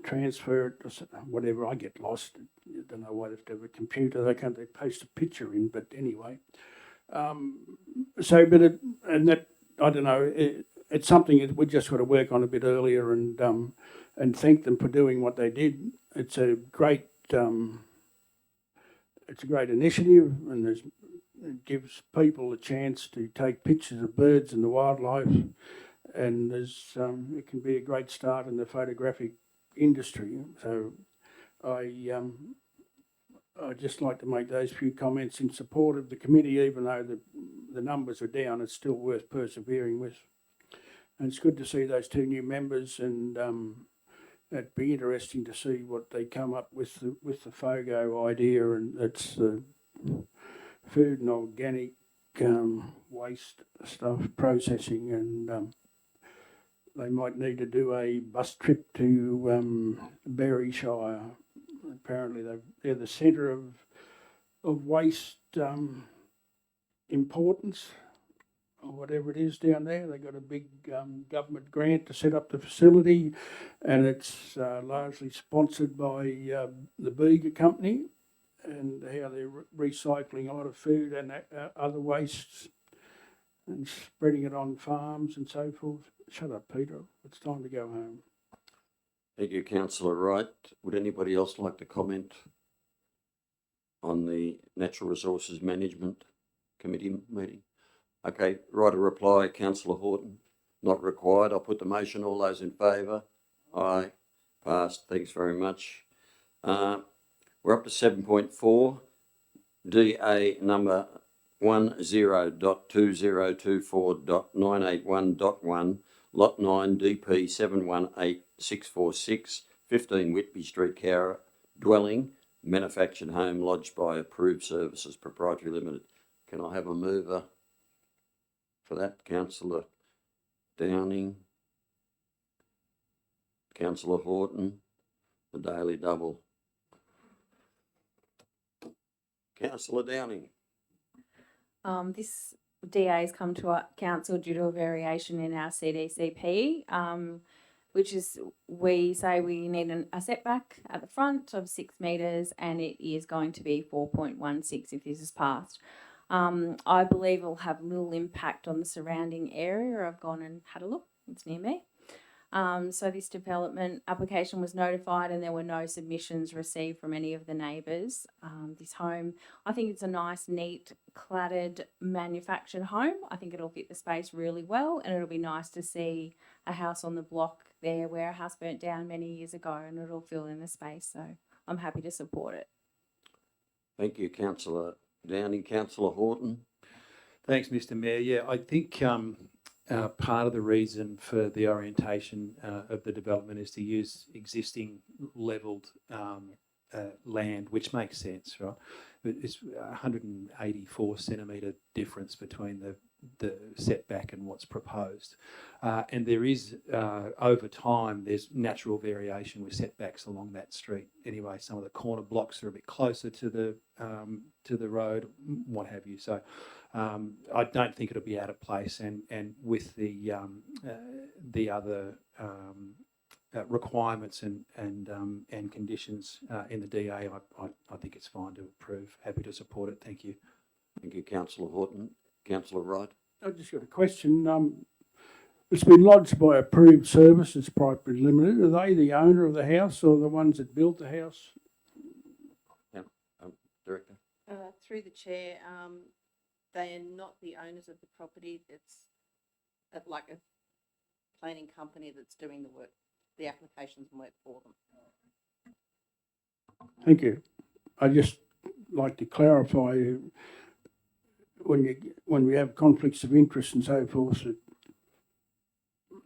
transfer it to whatever. I get lost. I don't know why they have to have a computer. They post a picture in, but anyway. So, but I don't know. It's something that we just got to work on a bit earlier, and thank them for doing what they did. It's a great initiative, and there's gives people a chance to take pictures of birds and the wildlife, and it can be a great start in the photographic industry. So I'd just like to make those few comments in support of the committee, even though the numbers are down, it's still worth persevering with. And it's good to see those 2 new members, and it'd be interesting to see what they come up with the FOGO idea, and it's the food and organic waste stuff processing, and they might need to do a bus trip to Berryshire. Apparently they're the centre of waste importance, or whatever it is down there. They got a big government grant to set up the facility, and it's largely sponsored by the Bega company, and how they're recycling a lot of food and other wastes and spreading it on farms and so forth. Shut up, Peter. It's time to go home. Thank you, Councillor Wright. Would anybody else like to comment on the Natural Resources Management Committee meeting? Okay, right, a reply, Councillor Horton. Not required. I'll put the motion. All those in favour? Aye. Passed. Thanks very much. We're up to 7.4, DA number 10.2024.981.1, Lot 9, DP 718646, 15 Whitby Street, Cowra, dwelling, manufactured home lodged by Approved Services Proprietary Limited. Can I have a mover for that? Councillor Downing, Councillor Horton, the Daily Double. Councillor Downing. This DA has come to our council due to a variation in our CDCP, which is we say we need a setback at the front of 6 metres, and it is going to be 4.16 if this is passed. I believe it will have little impact on the surrounding area. I've gone and had a look. It's near me. So this development application was notified, and there were no submissions received from any of the neighbours. This home, I think it's a nice, neat, cladded, manufactured home. I think it'll fit the space really well, and it'll be nice to see a house on the block there where a house burnt down many years ago, and it'll fill in the space. So I'm happy to support it. Thank you, Councillor Downing. Councillor Horton. Thanks, Mr. Mayor. Yeah, I think part of the reason for the orientation of the development is to use existing levelled land, which makes sense, right? It's 184 centimetre difference between the setback and what's proposed. And there is, over time, there's natural variation with setbacks along that street. Anyway, some of the corner blocks are a bit closer to the road, what have you. So I don't think it'll be out of place, and with the other requirements and conditions in the DA, I think it's fine to approve. Happy to support it. Thank you. Thank you, Councillor Horton. Councillor Wright. I've just got a question. It's been lodged by Approved Services Proprietary Limited. Are they the owner of the house or the ones that built the house? Yeah, Director. Through the chair, they are not the owners of the property. It's like a planning company that's doing the work, the applications and work for them. Thank you. I just like to clarify when we have conflicts of interest and so forth, that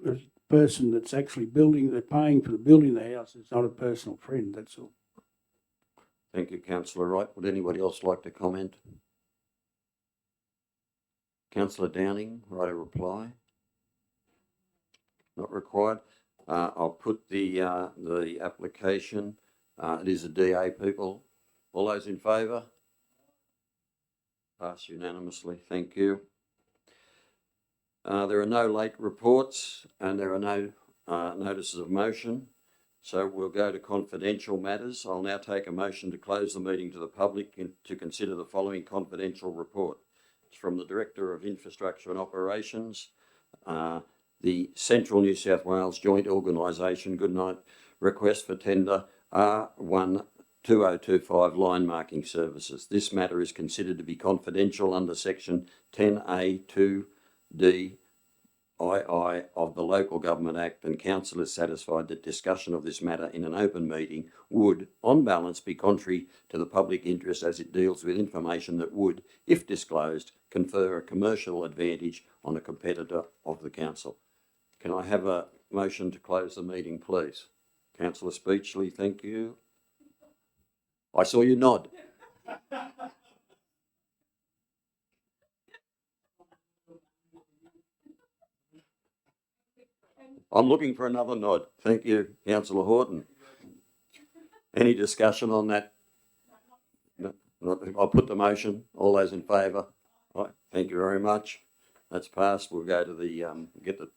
the person that's actually paying for the building of the house is not a personal friend. That's all. Thank you, Councillor Wright. Would anybody else like to comment? Councillor Downing, write a reply. Not required. I'll put the application. It is a DA, people. All those in favour? Pass unanimously. Thank you. There are no late reports, and there are no notices of motion. So we'll go to confidential matters. I'll now take a motion to close the meeting to the public and to consider the following confidential report. It's from the Director of Infrastructure and Operations, the Central New South Wales Joint Organisation, Goodnight, request for tender R12 2025 line marking services. This matter is considered to be confidential under section 10A2D II of the Local Government Act, and council is satisfied that discussion of this matter in an open meeting would, on balance, be contrary to the public interest, as it deals with information that would, if disclosed, confer a commercial advantage on a competitor of the council. Can I have a motion to close the meeting, please? Councillor Speechley, thank you. I saw you nod. I'm looking for another nod. Thank you, Councillor Horton. Any discussion on that? No, I'll put the motion. All those in favour? Right, thank you very much. That's passed. We'll go to the, get the